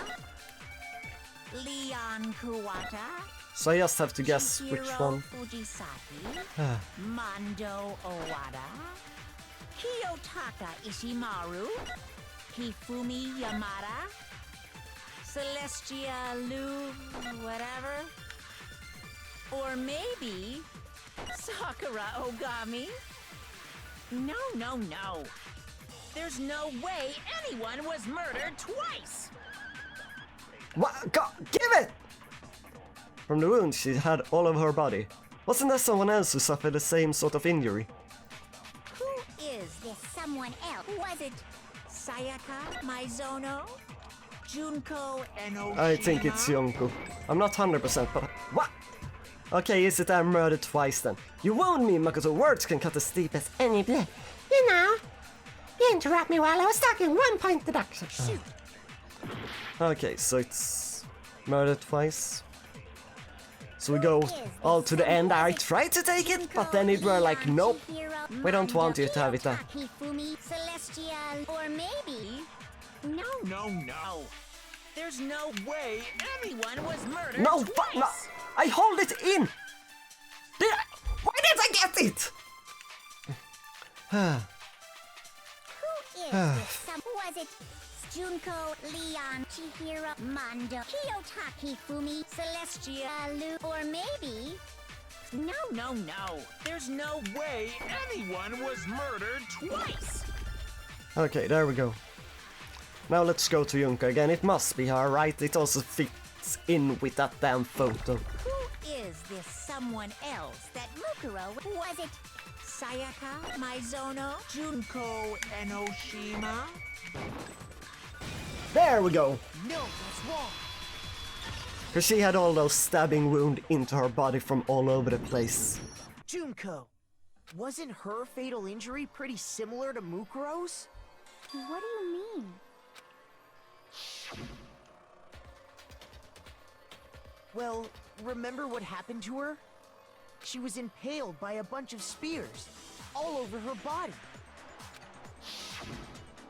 Leon Kuwata? So I just have to guess which one. Fujisaki? Mondo Owada? Kiyotaka Ishimaru? Hifumi Yamada? Celestia Lu... whatever? Or maybe... Sakura Ogami? No. There's no way anyone was murdered twice! What? Give it! From the wounds she had all over her body. Wasn't there someone else who suffered the same sort of injury? Who is this someone else? Was it Sayaka Maizono? Junko Enoshima? I think it's Yonko. I'm not 100%, but... What? Okay, is it I murdered twice then? You wound me, Makoto. Words can cut as deep as any blade. You know, you interrupt me while I was talking. 1 point deduction. Shoot! Okay, so it's... murdered twice. So we go all to the end. I tried to take it, but then it were like, nope. We don't want you to have it there. Celestial, or maybe... No. There's no way anyone was murdered No, twice! fuck, no! I hold it in! Why did I get it? Who is this? Was it Junko, Leon, Chihiro, Mondo, Kiyotaki, Fumi, Celestia, Lu, or maybe... No. There's no way anyone was murdered twice. Okay, there we go. Now let's go to Junko again. It must be her, right? It also fits in with that damn photo. Who is this someone else that Mukuro? Was it Sayaka, Maizono, Junko, Enoshima? There we go! No, that's wrong. Because she had all those stabbing wounds into her body from all over the place. Junko, wasn't her fatal injury pretty similar to Mukuro's? What do you mean? Well, remember what happened to her? She was impaled by a bunch of spears, all over her body.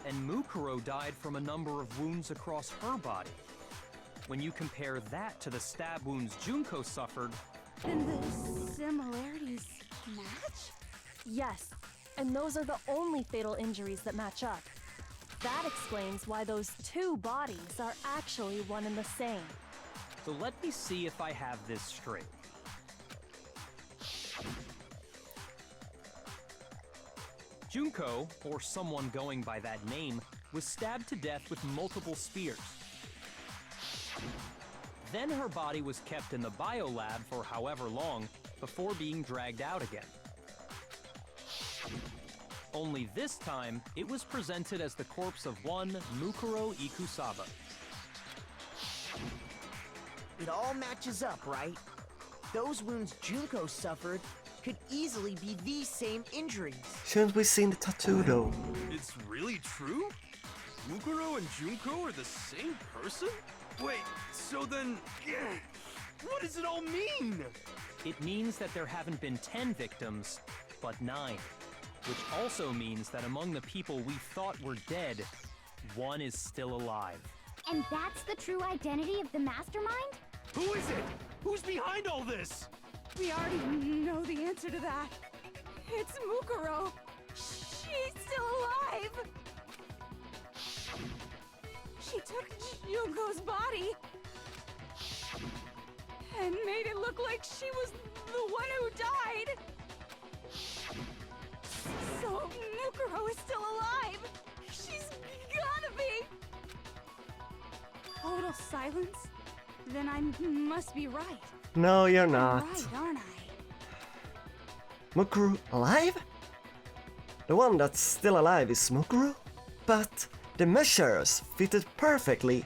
And Mukuro died from a number of wounds across her body. When you compare that to the stab wounds Junko suffered... Then the similarities match? Yes, and those are the only fatal injuries that match up. That explains why those two bodies are actually one and the same. So let me see if I have this straight. Junko, or someone going by that name, was stabbed to death with multiple spears. Then her body was kept in the biolab for however long before being dragged out again. Only this time, it was presented as the corpse of one Mukuro Ikusaba. It all matches up, right? Those wounds Junko suffered could easily be these same injuries. Shouldn't we seen the tattoo though? It's really true? Mukuro and Junko are the same person? Wait, so then... what does it all mean? It means that there haven't been 10 victims, but 9. Which also means that among the people we thought were dead, one is still alive. And that's the true identity of the mastermind? Who is it? Who's behind all this? We already know the answer to that. It's Mukuro. She's still alive. She took Junko's body and made it look like she was the one who died. So Mukuro is still alive. She's gotta be. Total silence? Then I must be right. No, you're I'm not. right, aren't I? Mukuro alive? The one that's still alive is Mukuro? But the measures fitted perfectly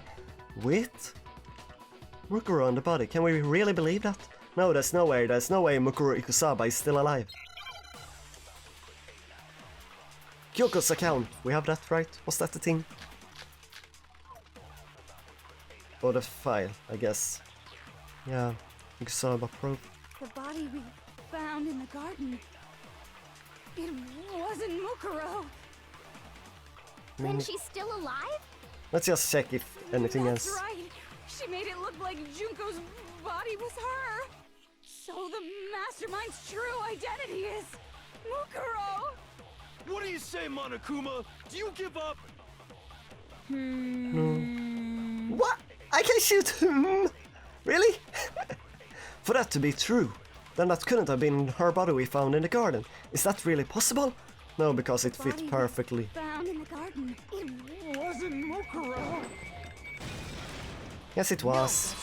with Mukuro on the body. Can we really believe that? No, there's no way Mukuro Ikusaba is still alive. Kyoko's account, we have that right? Was that the thing? Or the file, I guess. Yeah, Ikusaba proof. The body we found in the garden. It wasn't Mukuro. Then she's still alive? Let's just check if anything That's else. right. She made it look like Junko's body was her. So the mastermind's true identity is Mukuro. What do you say, Monokuma? Do you give up? No. What? I can shoot him? Really? For that to be true, then that couldn't have been her body we found in the garden. Is that really possible? No, because it fit Body perfectly. Found in the garden. It wasn't Mukuro. Yes, it was.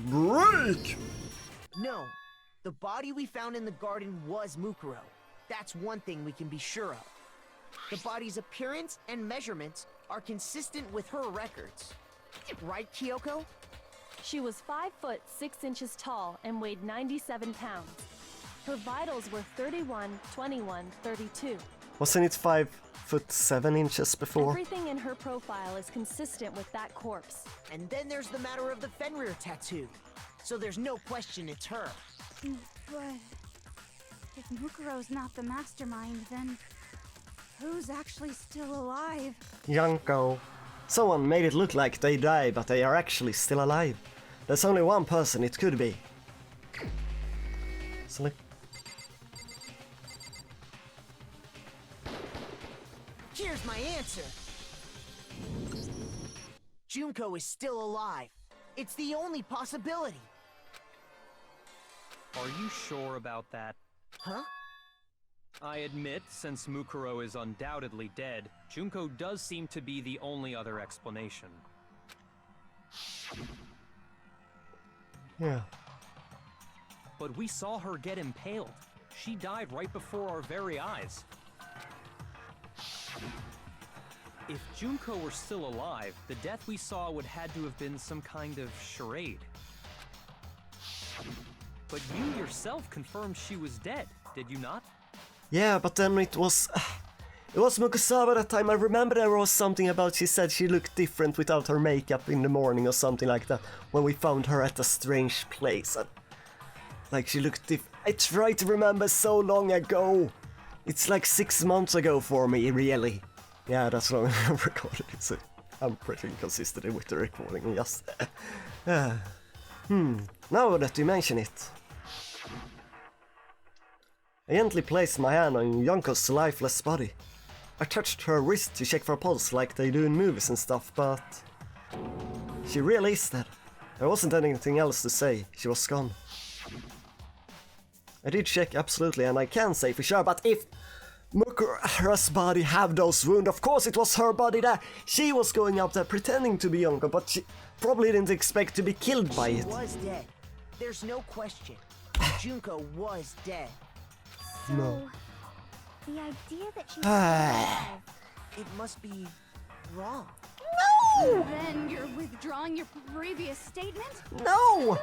Break! No, the body we found in the garden was Mukuro. That's one thing we can be sure of. The body's appearance and measurements are consistent with her records. Right, Kyoko? She was 5 foot 6 inches tall and weighed 97 pounds. Her vitals were 31, 21, 32. Wasn't it 5 foot 7 inches before? Everything in her profile is consistent with that corpse. And then there's the matter of the Fenrir tattoo. So there's no question it's her. But if Mukuro's not the mastermind, then who's actually still alive? Yanko. Someone made it look like they died, but they are actually still alive. There's only one person it could be. Select. Here's my answer. Junko is still alive. It's the only possibility. Are you sure about that? Huh? I admit, since Mukuro is undoubtedly dead, Junko does seem to be the only other explanation. Yeah. But we saw her get impaled. She died right before our very eyes. If Junko were still alive, the death we saw would had to have been some kind of charade. But you yourself confirmed she was dead, did you not? Yeah, but then it was Mukusaba that time. I remember there was something about she said she looked different without her makeup in the morning or something like that when we found her at a strange place. And, like she looked I tried to remember so long ago. It's like 6 months ago for me, really. Yeah, that's long I've recorded it, so I'm pretty inconsistent with the recording, yes. Now that you mention it. I gently placed my hand on Yonko's lifeless body. I touched her wrist to check for a pulse like they do in movies and stuff, but she really is dead. There wasn't anything else to say, she was gone. I did check absolutely, and I can say for sure, but if Mukura's body had those wounds, of course it was her body there. She was going out there pretending to be Yonko, but she probably didn't expect to be killed by it. She was dead. There's no question. Junko was dead. So, No. the idea that she's alive, It must be wrong. Then you're withdrawing your previous statement? No!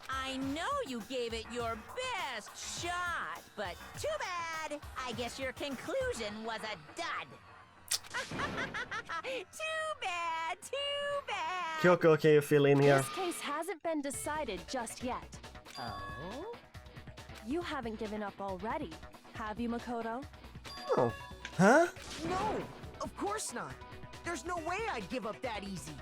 I know you gave it your best shot, but too bad. I guess your conclusion was a dud. Too bad, too bad. Kyoko, can you fill in here? This case hasn't been decided just yet. Oh? You haven't given up already, have you, Makoto? Oh. Huh? No, of course not. There's no way I'd give up that easy.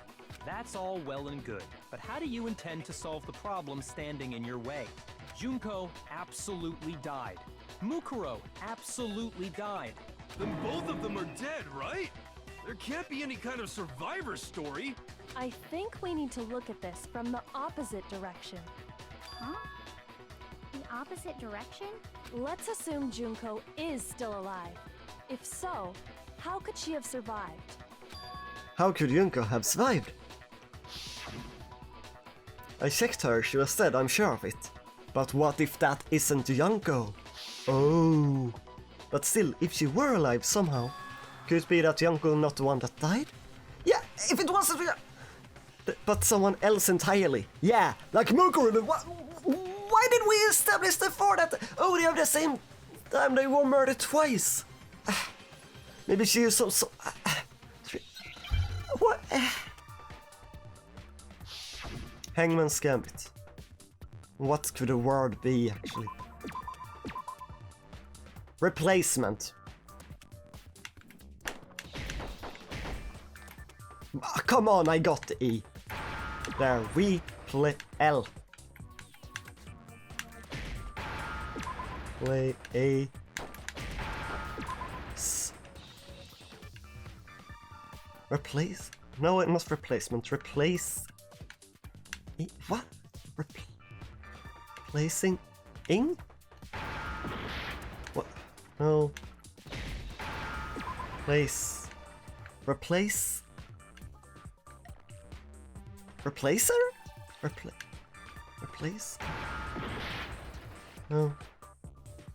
That's all well and good, but how do you intend to solve the problem standing in your way? Junko absolutely died. Mukuro absolutely died. Then both of them are dead, right? There can't be any kind of survivor story. I think we need to look at this from the opposite direction. huh? The opposite direction? Let's assume Junko is still alive. If so, how could she have survived? How could Yunko have survived? I checked her, she was dead, I'm sure of it. But what if that isn't Yunko? Oh. But still, if she were alive somehow, could it be that Yunko not the one that died? Yeah, if it wasn't... But someone else entirely. Yeah, like Mukuro. Why did we establish before that? Oh, they are the same time they were murdered twice. Maybe she is so... What? Hangman's Gambit. What could the word be, actually? Replacement. Ah, come on, I got the E. There, L. Play A. Replace? No, it must replacement. Replace. What? Replacing ing? What? No. Place. Replace. Replacer? Replace? No.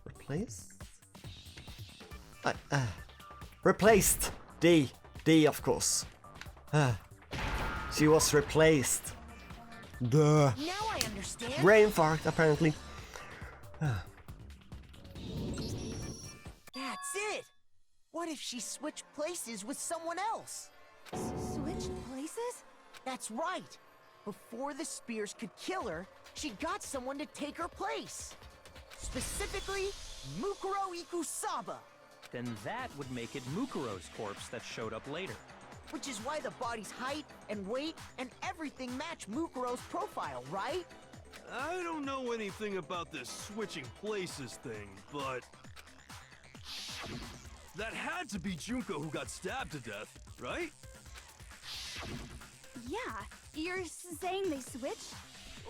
Replace? Replaced. D, of course. She was replaced. Duh. Now I understand. Brain fart, apparently. That's it. What if she switched places with someone else? Switched places? That's right. Before the spears could kill her, she got someone to take her place. Specifically, Mukuro Ikusaba. Then that would make it Mukuro's corpse that showed up later. Which is why the body's height and weight and everything match Mukuro's profile, right? I don't know anything about this switching places thing, but That had to be Junko who got stabbed to death, right? Yeah, you're saying they switched?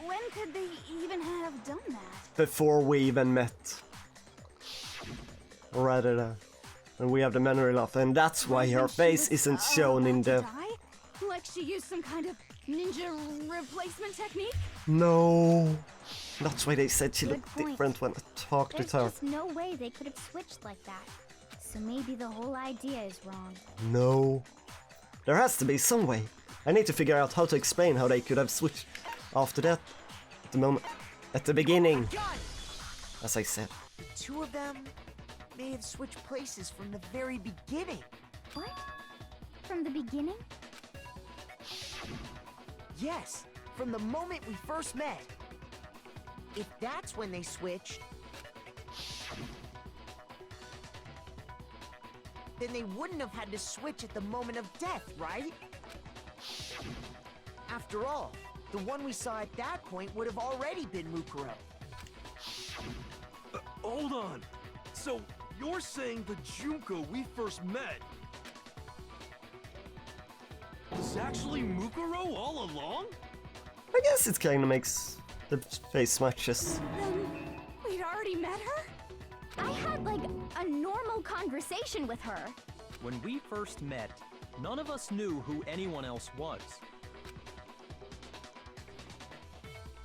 When could they even have done that? Before we even met. Rather than and we have the memory loss, and that's why her She face was, isn't shown in about to the... die? Like she used some kind of ninja replacement technique? No. That's why they said she Good looked point. different when I talked There's to her. just no way they could have switched like that. So maybe the whole idea is wrong. No. There has to be some way. I need to figure out how to explain how they could have switched after that. At the moment. At the beginning. God! As I said. The two of them may have switched places from the very beginning. What? From the beginning? Yes, from the moment we first met. If that's when they switched, then they wouldn't have had to switch at the moment of death, right? After all, the one we saw at that point would have already been Mukuro. Hold on. So, you're saying the Junko we first met was actually Mukuro all along? I guess it kinda makes the face matches. Then we'd already met her? I had like a normal conversation with her. When we first met, none of us knew who anyone else was.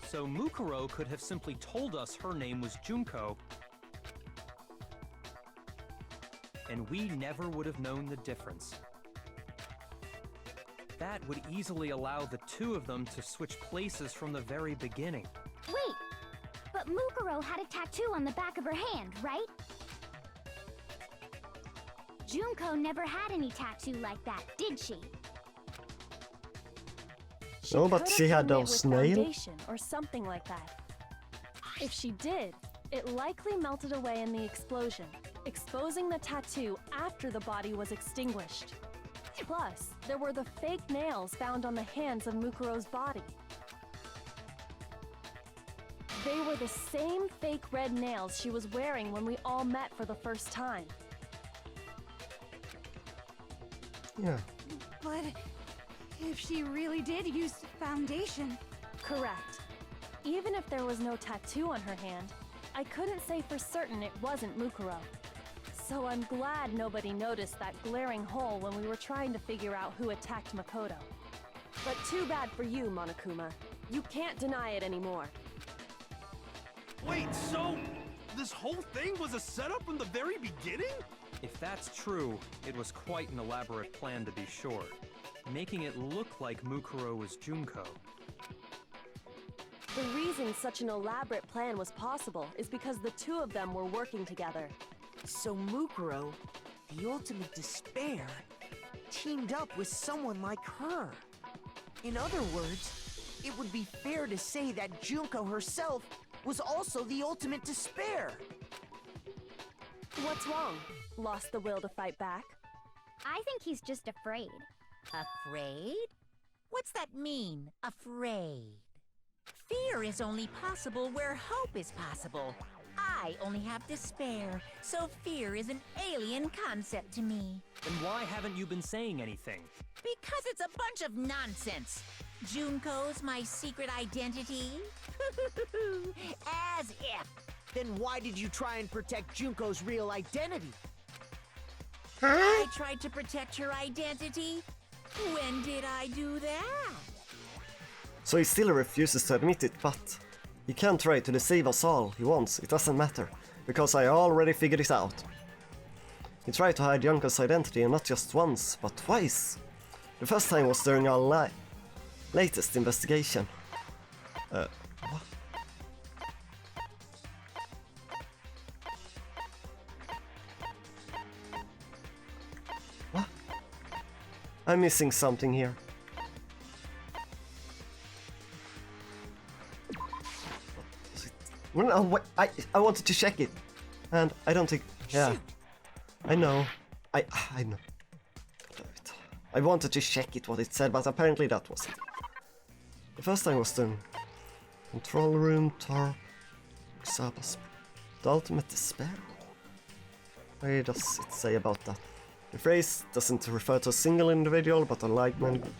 So Mukuro could have simply told us her name was Junko, and we never would have known the difference. That would easily allow the two of them to switch places from the very beginning. Wait, but Mukuro had a tattoo on the back of her hand, right? Junko never had any tattoo like that, did she? No, but could she have had hidden it those with nails. foundation or something like that. If she did, it likely melted away in the explosion, exposing the tattoo after the body was extinguished. Plus, there were the fake nails found on the hands of Mukuro's body. They were the same fake red nails she was wearing when we all met for the first time. Yeah. But if she really did use foundation, Correct. Even if there was no tattoo on her hand, I couldn't say for certain it wasn't Mukuro. So I'm glad nobody noticed that glaring hole when we were trying to figure out who attacked Makoto. But too bad for you, Monokuma. You can't deny it anymore. Wait, so this whole thing was a setup from the very beginning? If that's true, it was quite an elaborate plan to be sure, making it look like Mukuro was Junko. The reason such an elaborate plan was possible is because the two of them were working together. So Mukuro, the ultimate despair, teamed up with someone like her. In other words, it would be fair to say that Junko herself was also the ultimate despair. What's wrong? Lost the will to fight back? I think he's just afraid. Afraid? What's that mean, afraid? Fear is only possible where hope is possible. I only have despair, so fear is an alien concept to me. Then why haven't you been saying anything? Because it's a bunch of nonsense. Junko's my secret identity? As if. Then why did you try and protect Junko's real identity? I tried to protect her identity? When did I do that? So he still refuses to admit it, but he can try to deceive us all he wants, it doesn't matter, because I already figured it out. He tried to hide Junko's identity, and not just once, but twice. The first time was during our latest investigation. What? What? I'm missing something here. No, wait, I wanted to check it, and I don't think. Yeah, Shoot. I know. I know. I wanted to check it what it said, but apparently that was it. The first time was the control room, Tarp, Xabas, the ultimate despair. What does it say about that? The phrase doesn't refer to a single individual, but a like-minded group.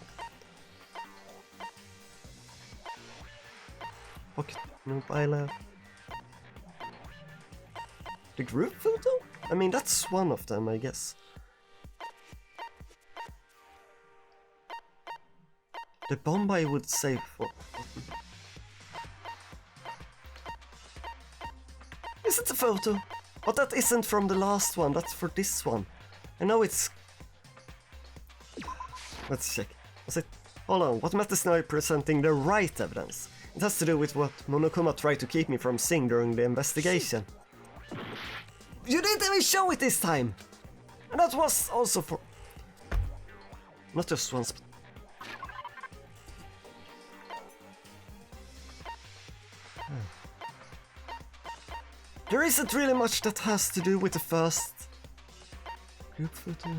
Pocket mobile. The group photo? I mean, that's one of them, I guess. The bomb I would save for. Is it a photo? But that isn't from the last one, that's for this one. I know it's... Let's check. Was it... Hold on, what matters now is presenting the right evidence. It has to do with what Monokuma tried to keep me from seeing during the investigation. You didn't even show it this time! And that was also for... Not just once, but... There isn't really much that has to do with the first... Group photo...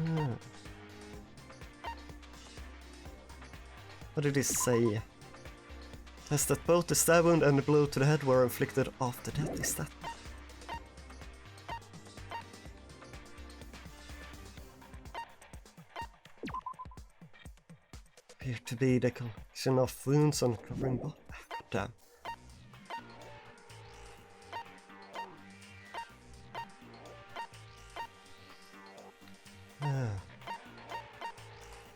What did it say? Test that both the stab wound and the blow to the head were inflicted after death, is that? Appear to be the collection of wounds on covering body. Damn.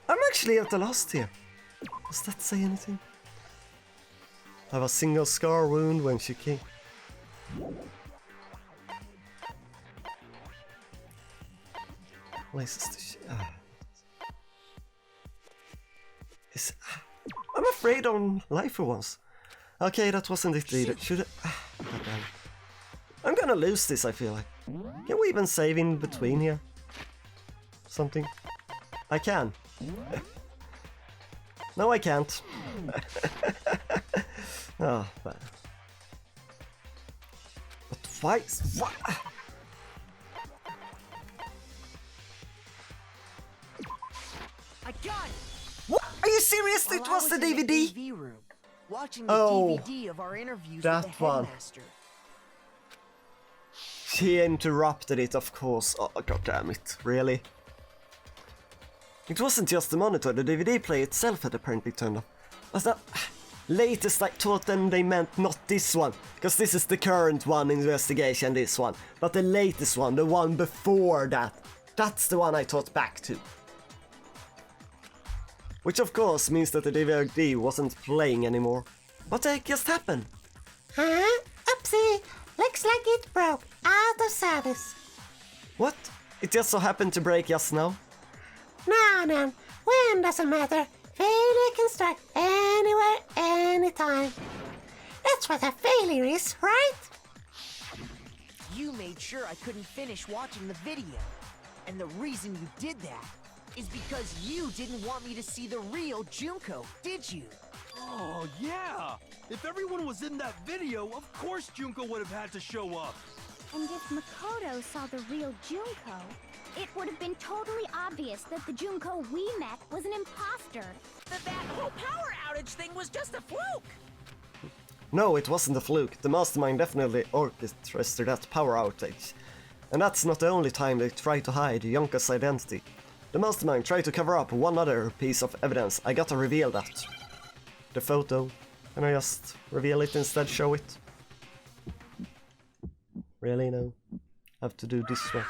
I'm actually at the last here. Does that say anything? I have a single scar wound when she came. Places to I'm afraid on life for once. Okay, that wasn't it either. Should I? Goddamn. I'm gonna lose this, I feel like. Can we even save in between here? Something? I can. No, I can't. Oh, man. But why? What? I got it. What? Are you serious? While It I was the in the DVD? AV room, watching the Oh, DVD of our interviews that with the one. headmaster. She interrupted it, of course. Oh, god damn it. Really? It wasn't just the monitor, the DVD player itself had apparently turned off. Was that latest I thought then they meant not this one, because this is the current one investigation, this one. But the latest one, the one before that, that's the one I thought back to. Which of course means that the DVD wasn't playing anymore. What the heck just happened? Huh? Oopsie! Looks like it broke out of service. What? It just so happened to break just now? No, when doesn't matter. Failure can strike anywhere, anytime. That's what a failure is, right? You made sure I couldn't finish watching the video. And the reason you did that is because you didn't want me to see the real Junko, did you? Oh, yeah! If everyone was in that video, of course Junko would have had to show up. And if Makoto saw the real Junko, it would have been totally obvious that the Junko we met was an imposter. That whole power outage thing was just a fluke! No, it wasn't a fluke. The Mastermind definitely orchestrated that power outage. And that's not the only time they tried to hide Yonka's identity. The Mastermind tried to cover up one other piece of evidence. I gotta reveal that. The photo. Can I just reveal it instead, show it? Really? No. Have to do this one.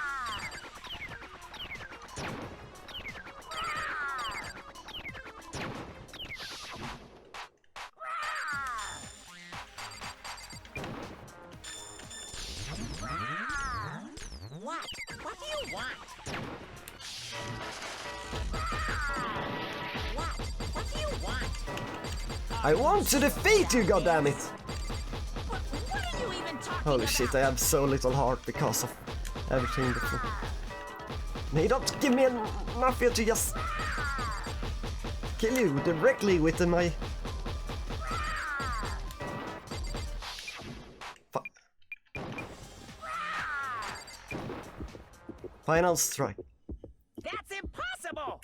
What? What do you want? What do you want? I want to defeat you, goddammit! What are you even talking Holy about? shit, I have so little heart because of everything before. They don't give me enough here to just kill you directly with my... Final strike. That's impossible!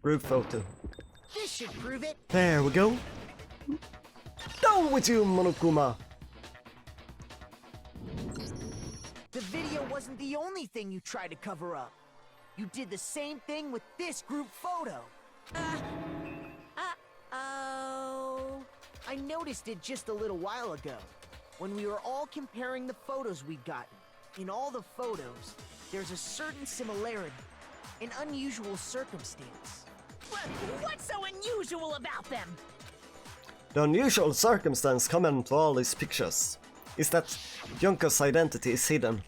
Group photo. This should prove it. There we go. Down with you, Monokuma! The video wasn't the only thing you tried to cover up. You did the same thing with this group photo. Oh. I noticed it just a little while ago, when we were all comparing the photos we'd gotten. In all the photos, there's a certain similarity, an unusual circumstance. What's so unusual about them? The unusual circumstance common to all these pictures is that Junko's identity is hidden.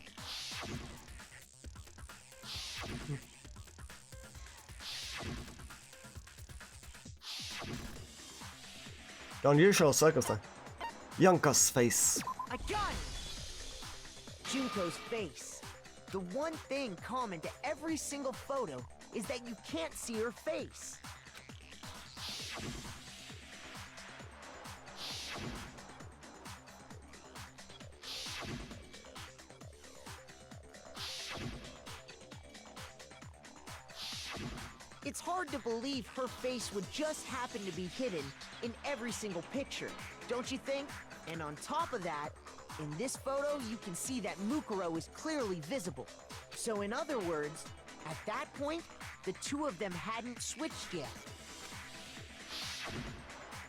The unusual circumstance. Junko's face. I got it! Junko's face. The one thing common to every single photo is that you can't see her face. It's hard to believe her face would just happen to be hidden in every single picture, don't you think? And on top of that, in this photo you can see that Mukuro is clearly visible. So in other words, at that point, the two of them hadn't switched yet.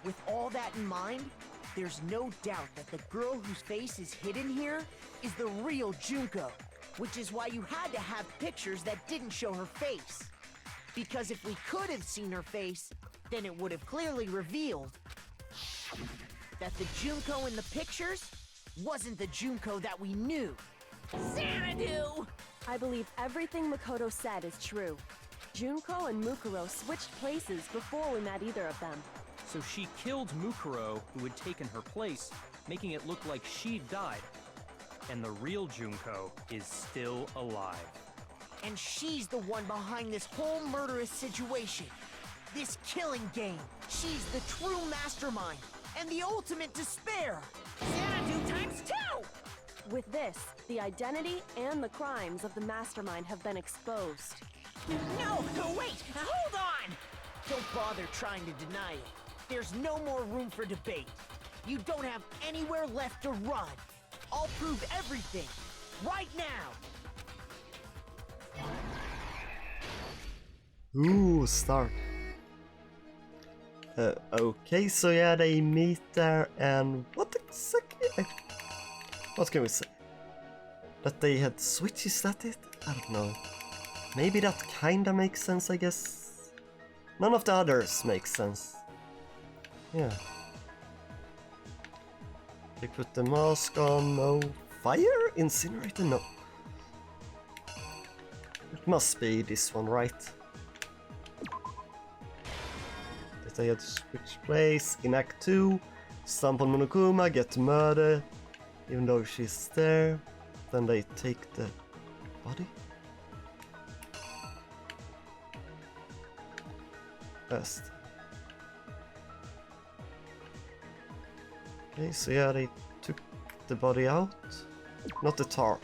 With all that in mind, there's no doubt that the girl whose face is hidden here is the real Junko, which is why you had to have pictures that didn't show her face. Because if we could have seen her face, then it would have clearly revealed that the Junko in the pictures wasn't the Junko that we knew. Xanadu! I believe everything Makoto said is true. Junko and Mukuro switched places before we met either of them. So she killed Mukuro, who had taken her place, making it look like she'd died. And the real Junko is still alive. And she's the one behind this whole murderous situation. This killing game. She's the true mastermind and the ultimate despair. Xanadu times 2! With this, the identity and the crimes of the mastermind have been exposed. No, wait! Hold on! Don't bother trying to deny it. There's no more room for debate. You don't have anywhere left to run. I'll prove everything. Right now! Ooh, start. Okay, so yeah, they meet there, and what exactly? What can we say? That they had switched, is that it? I don't know. Maybe that kinda makes sense, I guess. None of the others make sense. Yeah. They put the mask on, no. Fire? Incinerator? No. It must be this one, right? That they had to switch place in Act 2. Stomp on Monokuma, get murdered. Even though she's there. Then they take the body. Best. Okay, so yeah, they took the body out. Not the tarp.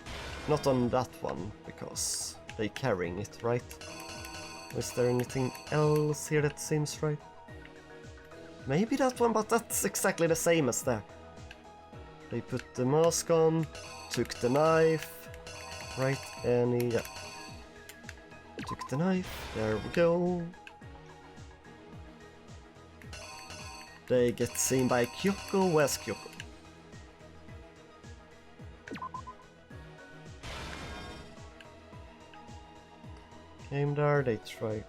Not on that one, because they're carrying it, right? Is there anything else here that seems right? Maybe that one, but that's exactly the same as there. They put the mask on, took the knife, right, and yeah. Took the knife, there we go. They get seen by Kyoko. Where's Kyoko? Came there, they try.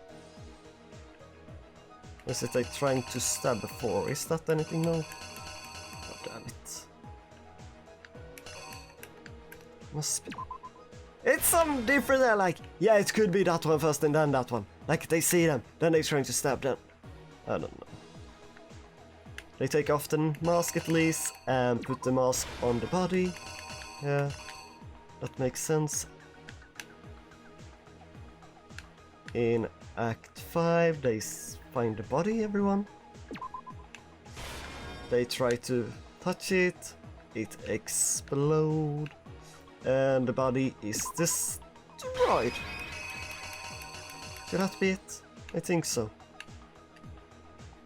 Was it like trying to stab before? Is that anything now? Oh, damn it. Must be. It's some different, like, yeah, it could be that one first and then that one. Like, they see them, then they're trying to stab them. I don't know. They take off the mask at least and put the mask on the body. Yeah, that makes sense. In Act 5, they find the body, everyone. They try to touch it, it explodes, and the body is destroyed. Should that be it? I think so.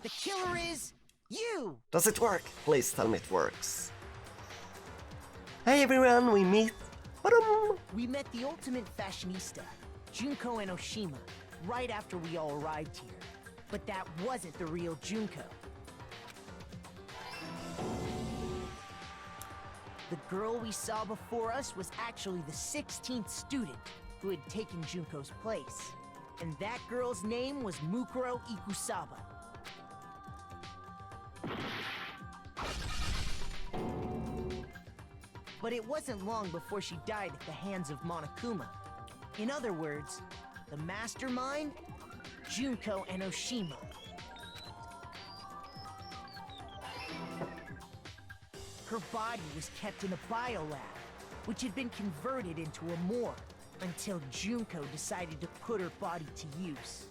The killer is you! Does it work? Please tell me it works. Hey everyone, we meet Ba-dum! We met the ultimate fashionista, Junko and Oshima, right after we all arrived here. But that wasn't the real Junko. The girl we saw before us was actually the 16th student who had taken Junko's place. And that girl's name was Mukuro Ikusaba. But it wasn't long before she died at the hands of Monokuma. In other words, the mastermind, Junko and Oshima. Her body was kept in a biolab, which had been converted into a morgue until Junko decided to put her body to use.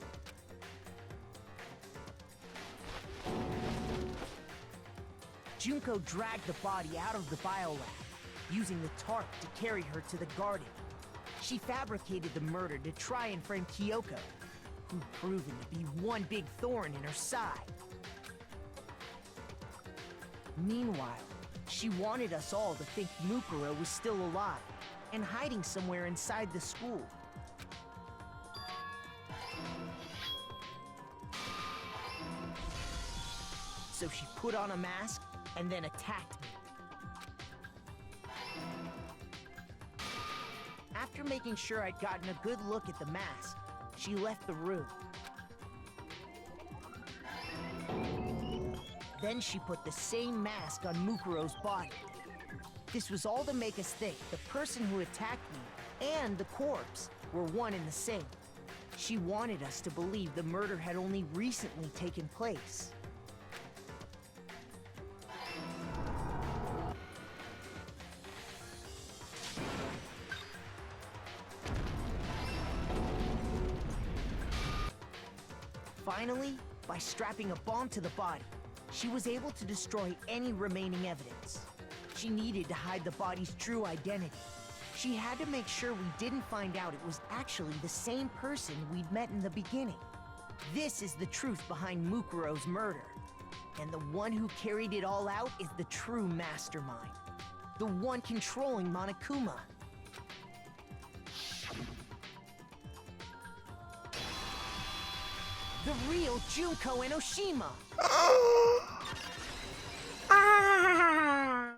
Junko dragged the body out of the biolab, using the tarp to carry her to the garden. She fabricated the murder to try and frame Kyoko, who'd proven to be one big thorn in her side. Meanwhile, she wanted us all to think Mukuro was still alive and hiding somewhere inside the school. So she put on a mask and then attacked me. After making sure I'd gotten a good look at the mask, she left the room. Then she put the same mask on Mukuro's body. This was all to make us think the person who attacked me and the corpse were one and the same. She wanted us to believe the murder had only recently taken place. Finally, by strapping a bomb to the body, she was able to destroy any remaining evidence. She needed to hide the body's true identity. She had to make sure we didn't find out it was actually the same person we'd met in the beginning. This is the truth behind Mukuro's murder. And the one who carried it all out is the true mastermind. The one controlling Monokuma. The real Junko and Oshima!